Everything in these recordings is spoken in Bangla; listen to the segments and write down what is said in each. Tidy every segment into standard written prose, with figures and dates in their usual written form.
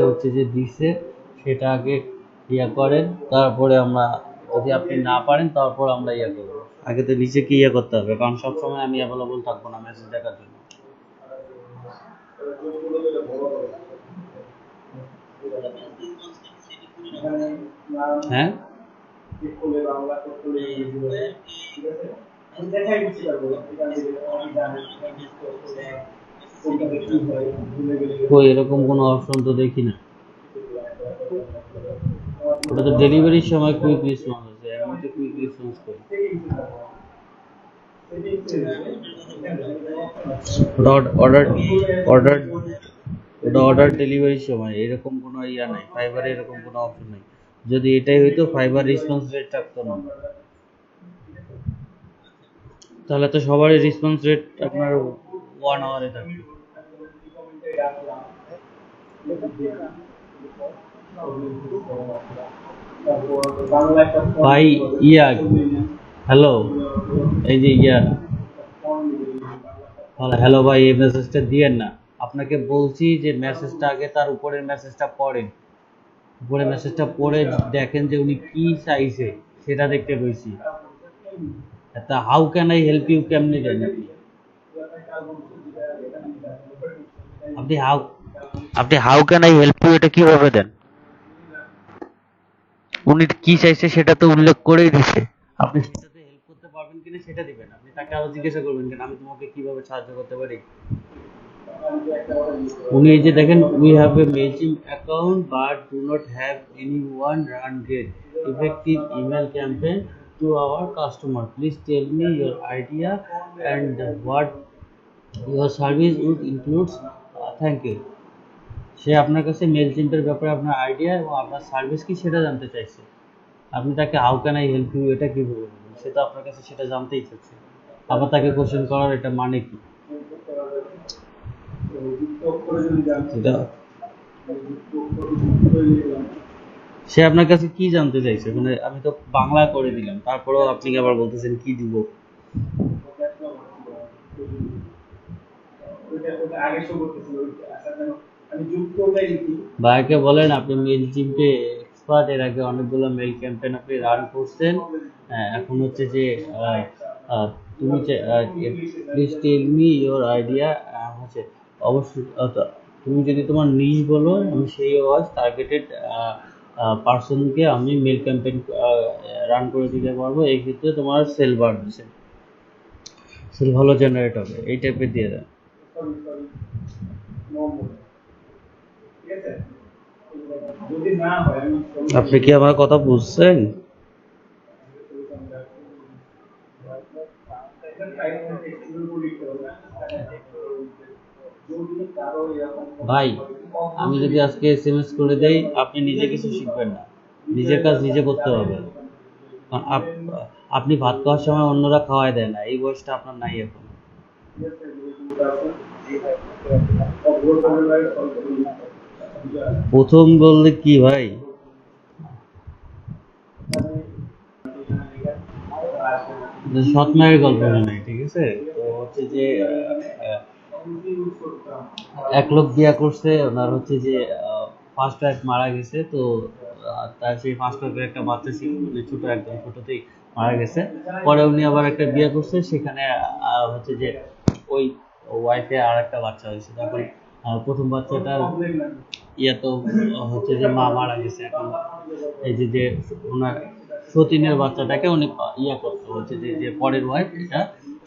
হচ্ছে যে দিছে সেটা আগে ইয়া করেন, তারপরে আমরা যদি আপনি না পারেন তারপর আমরা ইয়া করবো। আগে তো নিজেকে ইয়ে করতে হবে, কারণ সবসময় আমি অ্যাভেলেবল থাকবো না মেসেজ দেখার জন্য। হ্যাঁ, কই এরকম কোনো অপশন তো দেখি না। ওটা তো ডেলিভারির সময় কুইক রেসপন্স আছে, আমি তো কুইক রেসপন্স করি। ওটা অর্ডার অর্ডার ওটা অর্ডার ডেলিভারির সময় এরকম কোনো ইয়া নাই, ফাইবারে এরকম কোনো অপশন নাই। যদি এটাই হইতো ফাইবার রেসপন্স রেট থাকতো না, তাহলে তো সবারই রেসপন্স রেট আপনার 1 আওয়ারে থাকবে। ভাই ইয়া, হ্যালো, এই যে ইয়া, হ্যালো ভাই, এই মেসেজটা দিয়েন না। আপনাকে বলছি যে মেসেজটা আগে তার উপরের মেসেজটা পড়েন, উপরের মেসেজটা পড়ে দেখেন যে উনি কি চাইছে সেটা দেখতে পেয়েছি। তা how can I help you কেমনি দেন আপনি? আপনি হাউ আপনি how can I help you এটা কিভাবে দেন? উনি কি চাইছে সেটা তো উল্লেখ করেই দিছে। আপনি সেটাতে হেল্প করতে পারবেন কিনা সেটা দিবেন, আপনি তাকে আরো জিজ্ঞাসা করবেন কেন আমি তোমাকে কিভাবে সাহায্য করতে পারি। উনি এই যে দেখেন, we have a Mailchimp account but do not have anyone run get effective email campaign to our customer, please tell me your idea and what your service would includes, thank you. সে আপনার কাছে মেইলচিম্পের ব্যাপারে আপনার আইডিয়া এবং আপনার সার্ভিস কি সেটা জানতে চাইছে। আপনি তাকে how can I help you এটা কি বলবেন? সে তো আপনার কাছে সেটা জানতেই চাচ্ছে। আবার তাকে কোশ্চেন করার এটা মানে কি? সে আপনার কাছে কি জানতে চাইছে? মানে আমি তো বাংলা করে দিলাম, তারপরেও আপনি আবার বলতেছেন কি দিব। ভাইকে বলেন আপনি মেল চিমপে এক্সপার্ট, এর আগে অনেকগুলো মেল ক্যাম্পেইন আপনি রান করছেন। এখন হচ্ছে যে আহ, আহ, তুমি please tell me your idea হচ্ছে অবশ্যই তুমি যদি তোমার নিজ বলো আমি সেই ওয়াজ টার্গেটেড পার্সনকে আমি মেল ক্যাম্পেইন রান করে দিতে পারবো, এই ক্ষেত্রে তোমার সেল বাড়বে, সেল ভালো জেনারেট হবে, এই টাইপের দিয়ে দেন। আপনি কি আমার কথা বুঝছেন? ভাই আমি যদি আজকে এসএমএস করে দেই আপনি নিজে কিছু শিখবেন না, নিজের কাজ নিজে করতে হবে। কারণ আপনি ভাত খাওয়ার সময় অন্যরা খাওয়াই দেয় না, এই বয়সটা আপনার নাই এখন। প্রথম বললে কি ভাই, সৎ মায়ের গল্প নাই, ঠিক আছে? তো হচ্ছে যে এক লোক বিয়া করছে, ওনার হচ্ছে যে ফার্স্ট ওয়াইফ মারা গেছে, তো তার সেই ফার্স্ট ওয়াইফের একটা বাচ্চা ছিল, মানে ছোট, একদম ছোটতেই মারা গেছে। পরে উনি আবার একটা বিয়ে করছে, সেখানে হচ্ছে যে ওই ওয়াইফে আর একটা বাচ্চা হয়েছে। তখন প্রথম বাচ্চাটার ইয়া তো হচ্ছে যে মা মারা গেছে। এখন এই যে যে ওনার সতীনের বাচ্চাটাকে উনি ইয়া করতো, হচ্ছে যে যে পরের ওয়াইফ এটা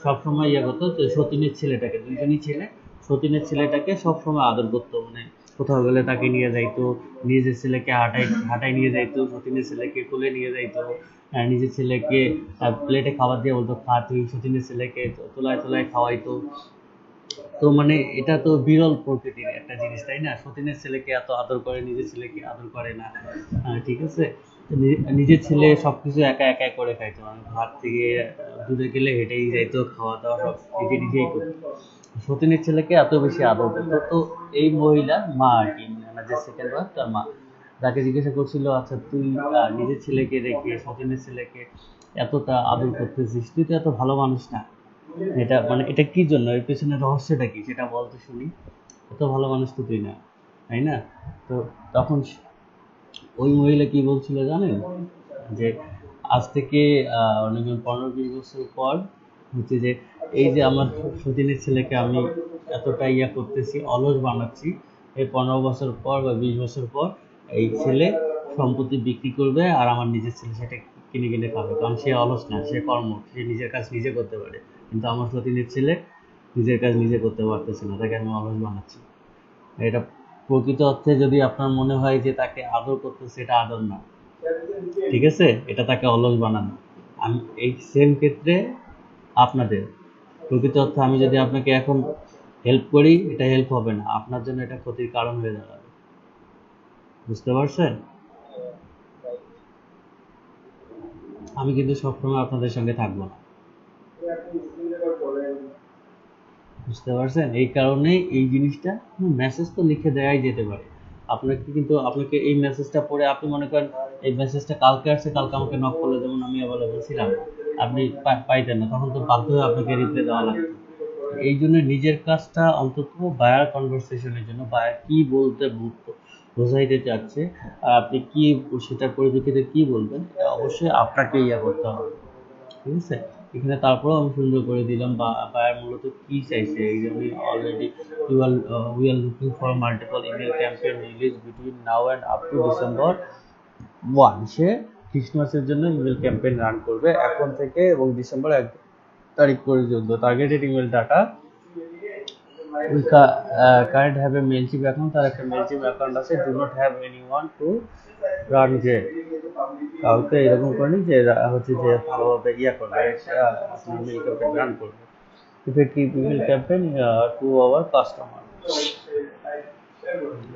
সবসময় ইয়া করতো, তো সতীনের ছেলেটাকে, দুইজনই ছেলে, সতীনের ছেলেটাকে সবসময় আদর করতো, মানে কোথাও গেলে তাকে নিয়ে যাইতো, নিজের ছেলেকে হাঁটাই হাঁটাই নিয়ে যাইতো, সতীনের ছেলেকে কোলে নিয়ে যাইতো, নিজের ছেলেকে প্লেটে খাবার দিয়ে বলতো খা তুই, সতীনের ছেলেকে তোলায় তোলায় খাওয়াইতো। তো মানে এটা তো বিরল প্রকৃতির একটা জিনিস, তাই না? সতীনের ছেলেকে এত আদর করে, নিজের ছেলেকে আদর করে না। ঠিক আছে, তো নিজের ছেলে সবকিছু একা একা করে খাইতো, মানে ভাত থেকে দূরে গেলে হেঁটেই যাইতো, খাওয়া দাওয়া সব নিজে নিজেই করতো। সতীনের ছেলেকে এত বেশি আদর করতো। তো এই মহিলার মা আর কি, মানে যে সেকেন্ড ওয়াইফ তার মা, তাকে জিজ্ঞাসা করছিল আচ্ছা তুই নিজের ছেলেকে রেখে সতীনের ছেলেকে এতটা আদর করতেছিস, তুই তো এত ভালো মানুষ না, এটা মানে এটা কি জন্য, এর পেছনে রহস্যটা কি সেটা বলতে শুনি, এত ভালো মানুষ তো তুই না। তাই না? তো তখন ওই মহিলা কি বলছিল জানেন, যে আজ থেকে অনেক 15-20 বছর পর হচ্ছে যে এই যে আমার সতীনের ছেলেকে আমি এতটা ইয়া করতেছি, অলস বানাচ্ছি, এই 15 বছর পর বা 20 বছর পর এই ছেলে সম্পত্তি বিক্রি করবে আর আমার নিজের ছেলে সেটা কিনে কিনে খাবে, কারণ সে অলস না, সে সে নিজের কাজ নিজে করতে পারে। কিন্তু আমার সতীনের ছেলে নিজের কাজ নিজে করতে পারতেছে না, তাকে আমি অলস বানাচ্ছি। এটা প্রকৃত অর্থে যদি আপনার মনে হয় যে তাকে আদর করতেছে, এটা আদর না, ঠিক আছে, এটা তাকে অলস বানানো। আমি এই সেম ক্ষেত্রে আপনাদের প্রকৃত অর্থে আমি যদি আপনাকে এখন হেল্প করি, এটা হেল্প হবে না, আপনার জন্য এটা ক্ষতির কারণ হয়ে দাঁড়াবে। বুঝতে পারছেন? আমি কিন্তু সবসময় আপনাদের সঙ্গে থাকবো না। বুঝতে পারছেন? এই কারণে এই জিনিসটা মেসেজ তো লিখে দেওয়াই যেতে পারে আপনাকে, কিন্তু আপনাকে এই মেসেজটা পড়ে আপনি মনে করেন এই মেসেজটা কালকে আসছে, কালকে আমাকে নক করলে যেমন আমি অ্যাভেলেবল ছিলাম, আপনি পাইতেন না, তখন তো বাধ্য হয়ে আপনাকে রিপ্লাই দেওয়া লাগতো। এই জন্য নিজের কাজটা অন্তত বায়ার কনভারসেশনের জন্য, বায়ার কি বলতে বোঝাইতে চাচ্ছে আর আপনি কি সেটার পরিপ্রেক্ষিতে কি বলবেন, এটা অবশ্যই আপনাকে ইয়া করতে হবে। ঠিক আছে, এখানে তারপরেও আমি সুন্দর করে দিলাম বা বায়ার মূলত কি চাইছে, এই জন্য already we are looking for multiple email campaign release between now and up to December 1। সে ক্রিসমাসের জন্য ইমেল ক্যাম্পেইন রান করবে এখন থেকে এবং ডিসেম্বর 1 তারিখ পর্যন্ত। Targeted email data we current have a Mailchimp account, তার একটা মেলচিপ অ্যাকাউন্ট আছে, do not have anyone to run grade. কাউকে এরকম করেনি যে হচ্ছে যে ভালোভাবে ইয়া করবে, আপনার মেল ক্যাম্পেইন রান করবে। Effective email campaign to our customer,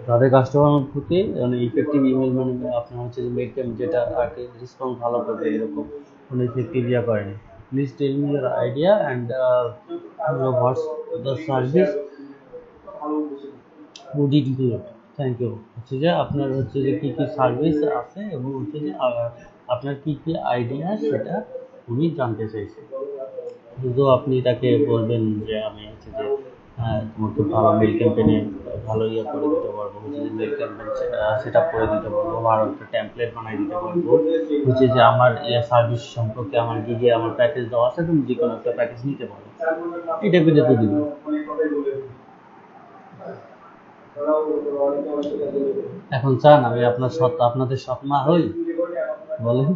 তাদের কাস্টমার প্রতি মানে ইফেক্টিভ ইমেল, মানে আপনার হচ্ছে যে মেল ক্যাম্প যেটা আর কি রেসপন্স ভালো করবে, এরকম কোনো ইফেক্টিভ ইয়া করেনি। Please tell me your idea and what's the service would it include. Thank you. হচ্ছে যে আপনার হচ্ছে যে কী কী সার্ভিস আছে এবং হচ্ছে যে আপনার কী কী আইডিয়া সেটা উনি জানতে চাইছে। শুধু আপনি তাকে বলবেন যে আমি হচ্ছে যে তোমাকে ভালো মেল ক্যাম্পেইনে ভালো ইয়ে করে দিতে পারবো, হচ্ছে যে মেল ক্যাম্পেইন সেট আপ করে দিতে পারবো, ভালো একটা টেমপ্লেট বানিয়ে দিতে পারবো, হচ্ছে যে আমার ইয়ে সার্ভিস সম্পর্কে আমার কি কি আমার প্যাকেজ দেওয়া আছে, তুমি যে কোনো একটা প্যাকেজ নিতে পারো, এটা পেলে তো দিবো। এখন চান আমি আপনাদের সৎ মা হই? বলেন।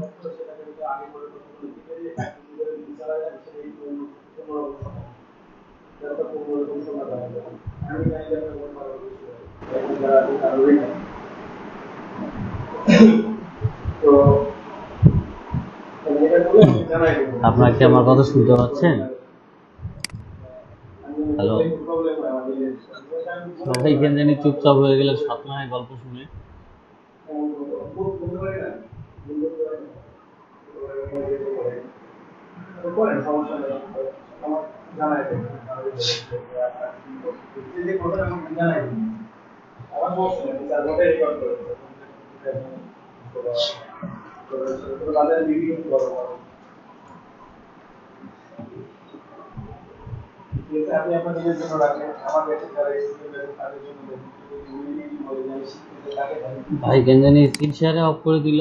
আপনার কি আমার কথা শুনতে পাচ্ছেন? হ্যালো, সবাই কেন জানি চুপচাপ হয়ে গেলে সৎ মায়ের গল্প শুনে। ভাই কেন জানি স্ক্রিন শেয়ারে অফ করে দিল।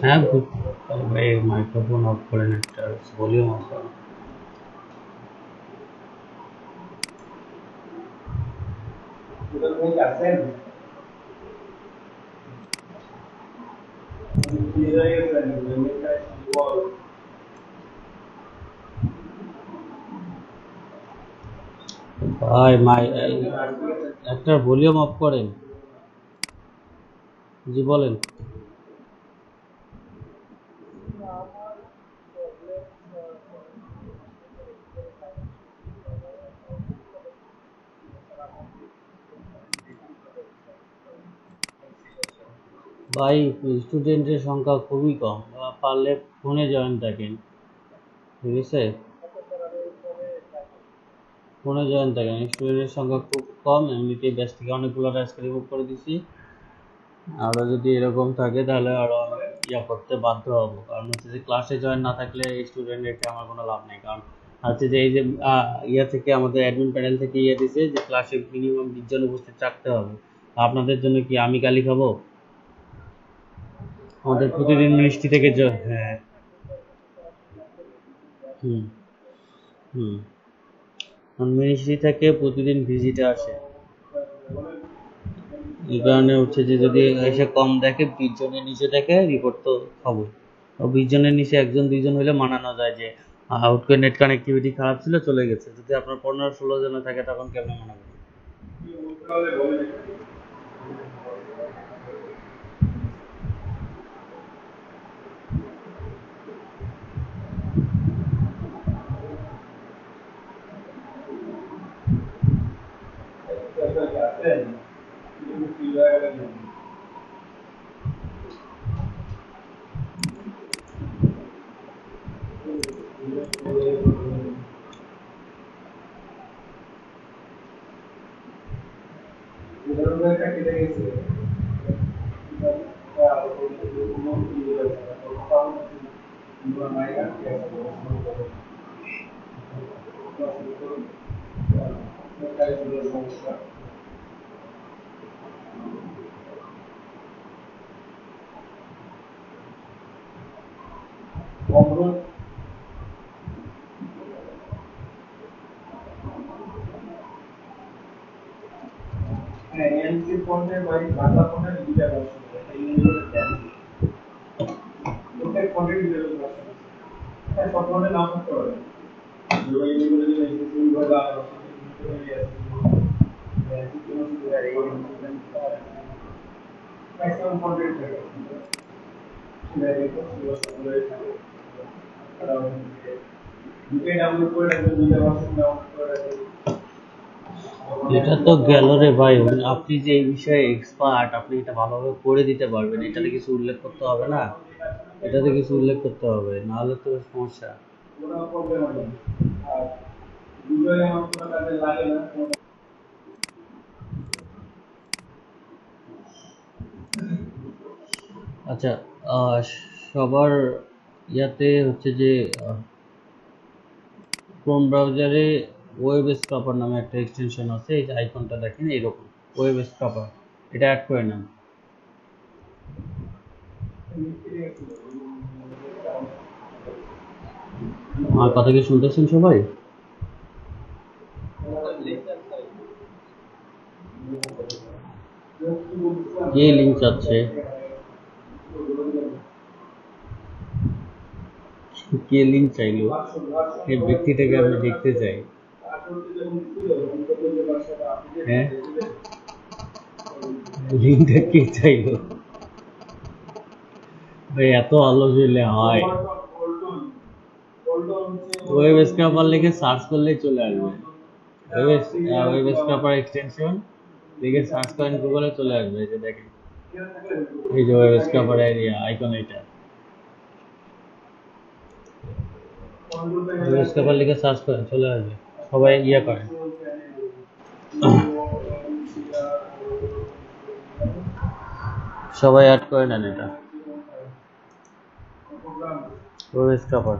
হ্যাঁ, ভাই মাইক্রোফোন অফ করেন, একটা ভলিউম অফ করেন। ভাই একটা ভলিউম অফ করেন। জি বলেন। ভাই স্টুডেন্টের সংখ্যা খুবই কম, পারলে ফোনে জয়েন থাকেন, ঠিক আছে। ফোনে জয়েন থাকে স্টুডেন্টের সংখ্যা খুব কম, এমনিতেই ব্যাচ থেকে অনেকগুলো টাস্ক রিমুভ করে দিছি। আরও যদি এরকম থাকে তাহলে আরও করতে বাধ্য হবো, কারণ হচ্ছে যে ক্লাসে জয়েন না থাকলে স্টুডেন্ট রেখে আমার কোনো লাভ নেই। কারণ হচ্ছে যে এই যে থেকে আমাদের অ্যাডমিন প্যানেল থেকে দিছে যে ক্লাসে মিনিমাম 20 জন উপস্থিত রাখতে হবে। আপনাদের জন্য কি আমি গালি খাবো? আমাদের প্রতিদিন মিনিস্ট্রি থেকে হ্যাঁ। হুম হুম মিনিস্ট্রি থেকে প্রতিদিন ভিজিটে আসে, এই কারণে হচ্ছে যে যদি এসে কম দেখে, 20 জনের নিচে দেখে রিপোর্ট তো খাবো। 20 জনের নিচে 1 জন 2 জন হলে মানানো যায় যে হুট করে নেট কানেক্টিভিটি খারাপ ছিল চলে গেছে। যদি আপনার 15-16 জনে থাকে তখন কেমনে মানাবে? এটা তো গেল রে ভাই, আপনি যে এই বিষয়ে এক্সপার্ট, আপনি এটা ভালোভাবে করে দিতে পারবেন, এটাতে কিছু উল্লেখ করতে হবে না? এটাতে কিছু উল্লেখ করতে হবে, নাহলে তো সমস্যা। আচ্ছা, আহ, সবার ইয়াতে হচ্ছে যে ক্রোম ব্রাউজারে ওয়েব স্ক্রাপার নামে একটা এক্সটেনশন আছে, এই যে আইকনটা দেখেন এরকম, ওয়েব স্ক্রাপার, এটা অ্যাড করে নেন। আমার কথা কি শুনতেছেন সবাই? কে লিঙ্ক চাচ্ছে? কে লিঙ্ক চাইলো? এই ব্যক্তিটাকে আমি দেখতে চাই। হ্যাঁ, লিঙ্কটা কে চাইলো? ভাই এত আলো জ্বলে হয়? ওয়েব স্ক্রাপার লিখে সার্চ করলেই চলে আসবে। ওয়েব স্ক্রাপার এক্সটেনশন লিখে সার্চ করেন গুগলে, চলে আসবে। এই যে দেখেন, এই যে ওয়েব স্ক্রাপার এরিয়া আইকন, এটা ওয়েব স্ক্রাপার লিখে সার্চ করেন চলে আসবে। সবাই করেন। সবাই অ্যাড করে নেন এটা, web scraper.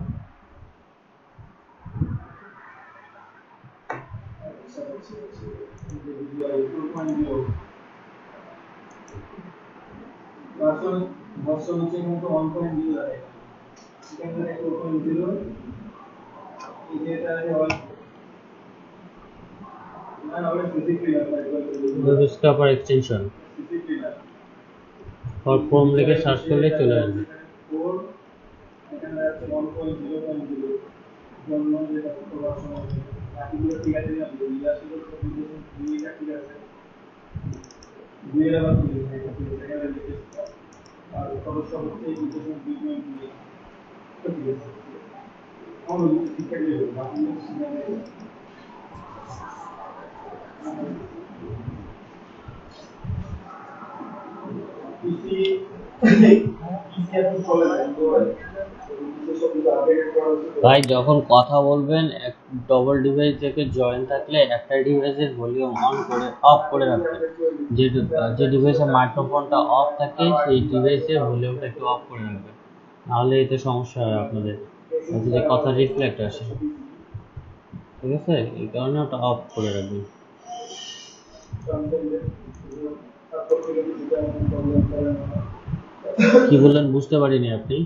Web scraper extension for Chrome লিখে সার্চ করলে চলে আসবে। ভাই যখন কথা বলবেন ডবল ডিভাইস থেকে জয়েন থাকলে একটা ডিভাইসের ভলিউম অন করে অফ করে রাখবেন। যে ডিভাইসের মাইক্রোফোনটা অফ থাকে সেই ডিভাইসের ভলিউমটা একটু অফ করে রাখবেন, নাহলে এতে সমস্যা হয় আপনাদের, যে কথা রিফ্লেক্ট আসে। ঠিক আছে, এই কারণে ওটা অফ করে রাখবেন। কি বললেন বুঝতে পারিনি আপনি?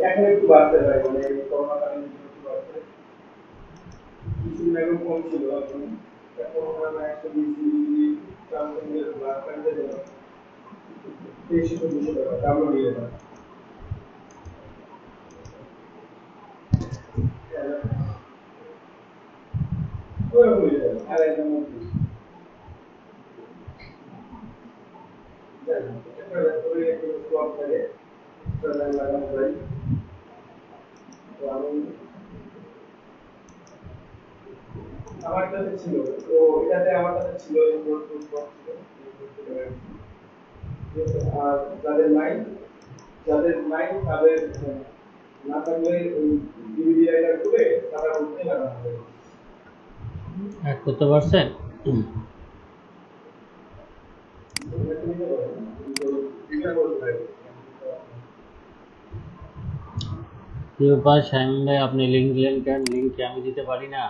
এখন একটু বাড়তে পারে, মানে করোনাকালীন একটু বাড়তে, কিছুদিন আগে কম ছিল, এখন আমরা 120 ট্রান্সফারের ব্লাড কাটতে গেলে 2300 টাকা ডাবল দিয়ে দেয়। আর একদম আমার কাছে ছিল, তো এটাতে আমার কাছে ছিল আর যাদের নাই তাদের না থাকলে ওই ডিভিডি রাইটার খুলে তারা করতে লাগানো হবে। অ্যাড করতে পারছেন? কি ব্যাপার শাহিন ভাই, আপনি লিঙ্ক দিলেন কেন? লিঙ্ক কি আমি দিতে পারি না?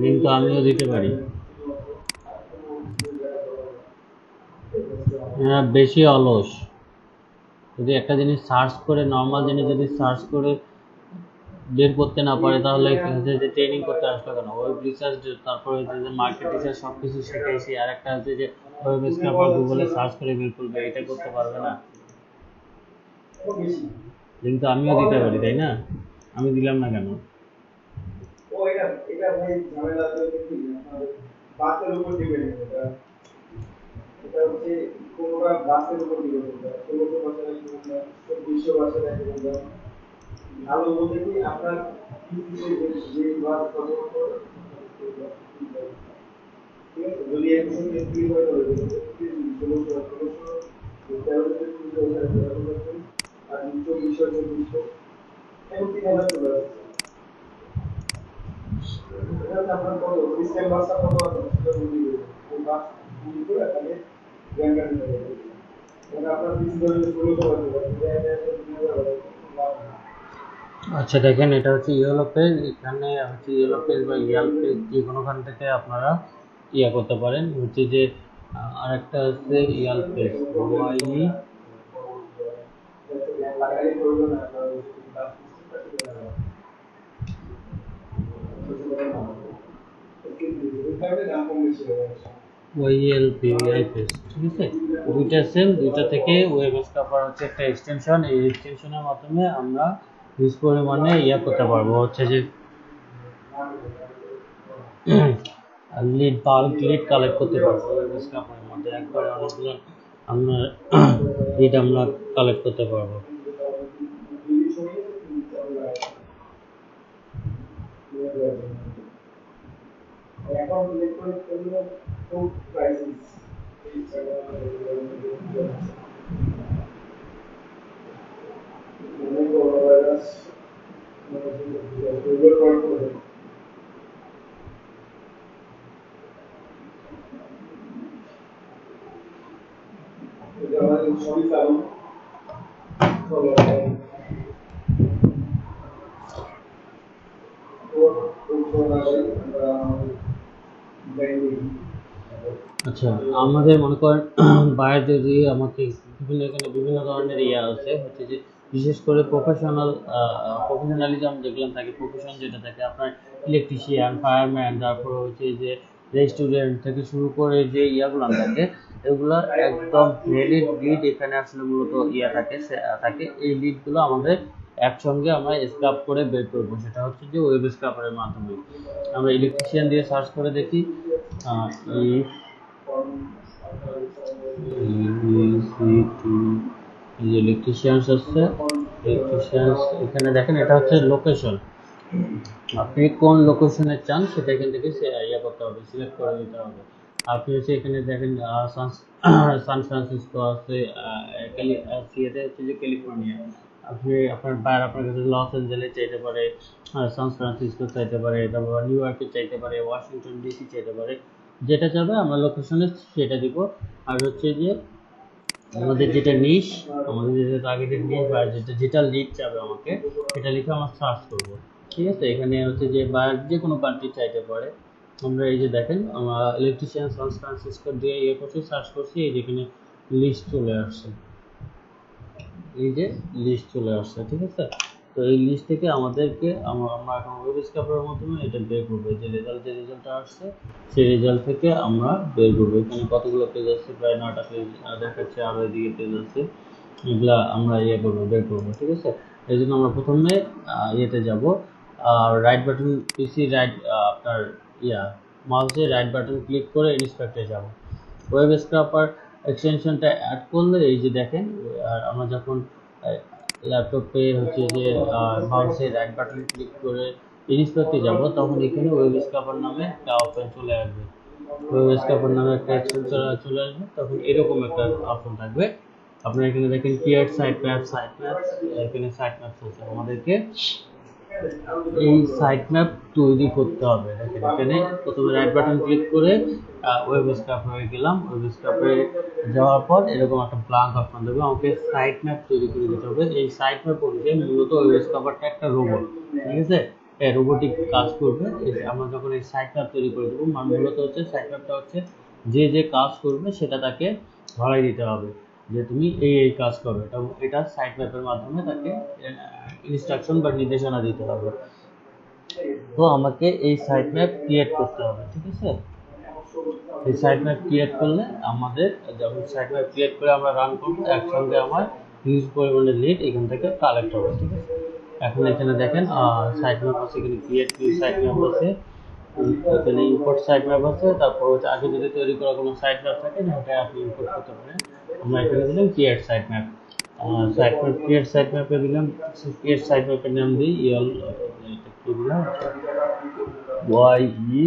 লিঙ্ক তো আমিও দিতে পারি। বেশি অলস, যদি একটা জিনিস সার্চ করে, নর্মাল জিনিস যদি সার্চ করে বের করতে না পারে, তাহলে যে ট্রেনিং করতে আসলো কেন? ওয়েব রিসার্চ, তারপরে যে মার্কেট রিসার্চ সব কিছু শিখাইছি, আর একটা হচ্ছে যে ওয়েব স্ক্র্যাপার গুগলে সার্চ করে বের করবে, এটা করতে পারবে না। লিঙ্ক তো আমিও দিতে পারি, তাই না? আমি দিলাম না কেন? বাসের উপর ডিপেন্ড, এটা হচ্ছে কোনোটা বাসের উপর ডিপেন্ড, 1600 বছরের বিশ্ব বাসের একটা ভালো বলতে কি আপনার যে বাস পছন্দ করে, ঠিক আছে, যদি একশো তেত্রিশ হয় তাহলে 1600 আর 2400 এখন 3000 চলে আসছে। আপনার কত সিস্টেম বাসটা কত আছে সেটা বুঝি ওই বাস বুঝি করে তাহলে জ্ঞান কাটতে হবে, মানে আপনার কিছু ধরে 1600 আছে। আচ্ছা দেখেন, এটা হচ্ছে ইয়েলো পেজ, এখানে হচ্ছে ইয়েলো পেজ বা ইয়াল পেজ, যে কোনোখান থেকে আপনারা ইয়া করতে পারেন। হচ্ছে যে আরেকটা হচ্ছে ইয়াল পেজ, ওয়াই ওয়াইএলপিআই পেজ, ঠিক আছে। দুইটা সেম, দুইটা থেকে ওয়েব স্ক্র্যাপার হচ্ছে একটা এক্সটেনশন, এই এক্সটেনশনের মাধ্যমে আমরা হিউজ পরিমাণে ইয়া করতে পারবো, হচ্ছে যে লিড কালেক্ট করতে পারবো ওয়েব স্ক্র্যাপারের মধ্যে, একবারে অনেকগুলো আমরা লিড আমরা কালেক্ট করতে পারবো। এখন ইলেকট্রনিক পণ্য খুব ক্রাইসিস, ভাইরাস সবই চালু আমরা আচ্ছা, আমাদের মনে করেন বায়ার যদি আমাকে এখানে বিভিন্ন ধরনের আছে হচ্ছে যে বিশেষ করে প্রফেশনালিজম যেগুলো থাকে, প্রফেশন যেটা থাকে আপনার ইলেকট্রিশিয়ান, ফায়ারম্যান, তারপর হচ্ছে যে রেস্টুরেন্ট থেকে শুরু করে যে ইয়াগুলো থাকে, এগুলো একদম লিড এখানে আসলে মূলত থাকে। এই লিডগুলো আমাদের একসঙ্গে আমরা স্ক্রাব করে বের করবো, সেটা হচ্ছে যে ওয়েব স্ক্রাবারের মাধ্যমে। আমরা ইলেকট্রিশিয়ান দিয়ে সার্চ করে দেখি if ইলেকট্রিশিয়ানস আসছে, ইলেকট্রিশিয়ানস এখানে দেখেন এটা হচ্ছে লোকেশন। আপনি কোন লোকেশনে চান সেটা এখান থেকে করতে হবে, সিলেক্ট করে দিতে হবে। আপনি হচ্ছে এখানে দেখেন সান ফ্রান্সিসকো আছে, সিএতে হচ্ছে যে ক্যালিফোর্নিয়া। আপনার বাইরে আপনার কাছে লস অ্যাঞ্জেলেস চাইতে পারে, সান ফ্রান্সিসকো চাইতে পারে, তারপর নিউ ইয়র্কে চাইতে পারে, ওয়াশিংটন ডিসি চাইতে পারে। যেটা চাবে আমরা লোকেশনে সেটা দিব। আর হচ্ছে যে আমাদের যেটা নিশ, আমাদের যেটা টার্গেটেড নিশ বা যেটা লিড চাবে আমাকে, সেটা লিখে আমরা সার্চ করব। ঠিক আছে, এখানে হচ্ছে যে বা যে কোনো কান্ট্রি চাইতে পারে। আমরা এই যে দেখেন আমরা ইলেকট্রিশিয়ান সান ফ্রান্সিসকো দিয়ে করছি, সার্চ করছি, এই যেখানে লিস্ট চলে আসছে, এই যে লিস্ট চলে আসছে। ঠিক আছে, তো এই লিস্ট থেকে আমাদেরকে আমরা এখন ওয়েব স্ক্রাপারের মাধ্যমে এটা বের করবো। যে রেজাল্টটা আসছে সেই রেজাল্ট থেকে আমরা বের করবো। এখানে কতগুলো পেজ আছে, প্রায় 9টা পেজ দেখাচ্ছে, আরো এদিকে পেজ আছে, এগুলা আমরা বের করবো। ঠিক আছে, এই জন্য আমরা প্রথমে ইয়েতে যাব, রাইট বাটন পিসি রাইট আপনার মাউসে রাইট বাটন ক্লিক করে ইন্সপেক্টে যাব। ওয়েব স্ক্রাপার এক্সটেনশনটা অ্যাড করলে এই যে দেখেন, আর আমরা যখন ল্যাপটপে হচ্ছে যে মাউসে রাইট বাটন ক্লিক করে ইন্সপেক্টে যাব, তখন এখানে ওয়েব স্ক্রাপার নামে একটা অপশন চলে আসবে। ওয়েব স্ক্রাপার নামে একটা এক্সটেনশন চলে আসবে, তখন এরকম একটা অপশন থাকবে। আপনারা এখানে দেখেন ক্রিয়েট সাইট ম্যাপ, এখানে সাইট ম্যাপ আছে, আমাদেরকে এই সাইট ম্যাপ তৈরি করতে হবে। দেখেন এখানে প্রথমে রাইট বাটন ক্লিক করে ওয়েব স্ক্রাপারে গেলাম, ওয়েব স্ক্রাপারে যাওয়ার পর এরকম একটা ব্ল্যাঙ্ক অপশন দেবে, আমাকে সাইট ম্যাপ তৈরি করে দিতে হবে। এই সাইট ম্যাপ অনুযায়ী মূলত ওয়েব স্ক্রাপারটা একটা রোবট, ঠিক আছে, রোবোটিক কাজ করবে। আমরা যখন এই সাইট ম্যাপ তৈরি করে দেবো, মূলত হচ্ছে সাইট ম্যাপটা হচ্ছে যে যে কাজ করবে সেটা তাকে ধরাই দিতে হবে যে তুমি এই কাজ করবে, এটা সাইট ম্যাপের মাধ্যমে তাকে ইনস্ট্রাকশন বা নির্দেশনা দিতে হবে। তো আমাকে এই সাইট ম্যাপ ক্রিয়েট করতে হবে। ঠিক আছে, এই সাইট ম্যাপ ক্রিয়েট করলে আমাদের যখন সাইট ম্যাপ ক্রিয়েট করে আমরা রান করবো, একসঙ্গে আমার হিউজ পরিমাণে লিড এখান থেকে কালেক্ট হবে। ঠিক আছে, এখন এখানে দেখেন সাইট ম্যাপ আছে, এখানে ক্রিয়েট নিউ সাইট ম্যাপ আছে, এখানে ইম্পোর্ট সাইট ম্যাপ আছে, তারপর হচ্ছে আগে যদি তৈরি করা কোনো সাইট ম্যাপ থাকে সেটা আপনি ইম্পোর্ট করতে পারেন। আমরা এখানে দিলাম create site map, create site ম্যাপে দিলাম, ক্রিয়েট সাইট ম্যাপের নাম দিই এটা কি দিলাম, ওয়াই ই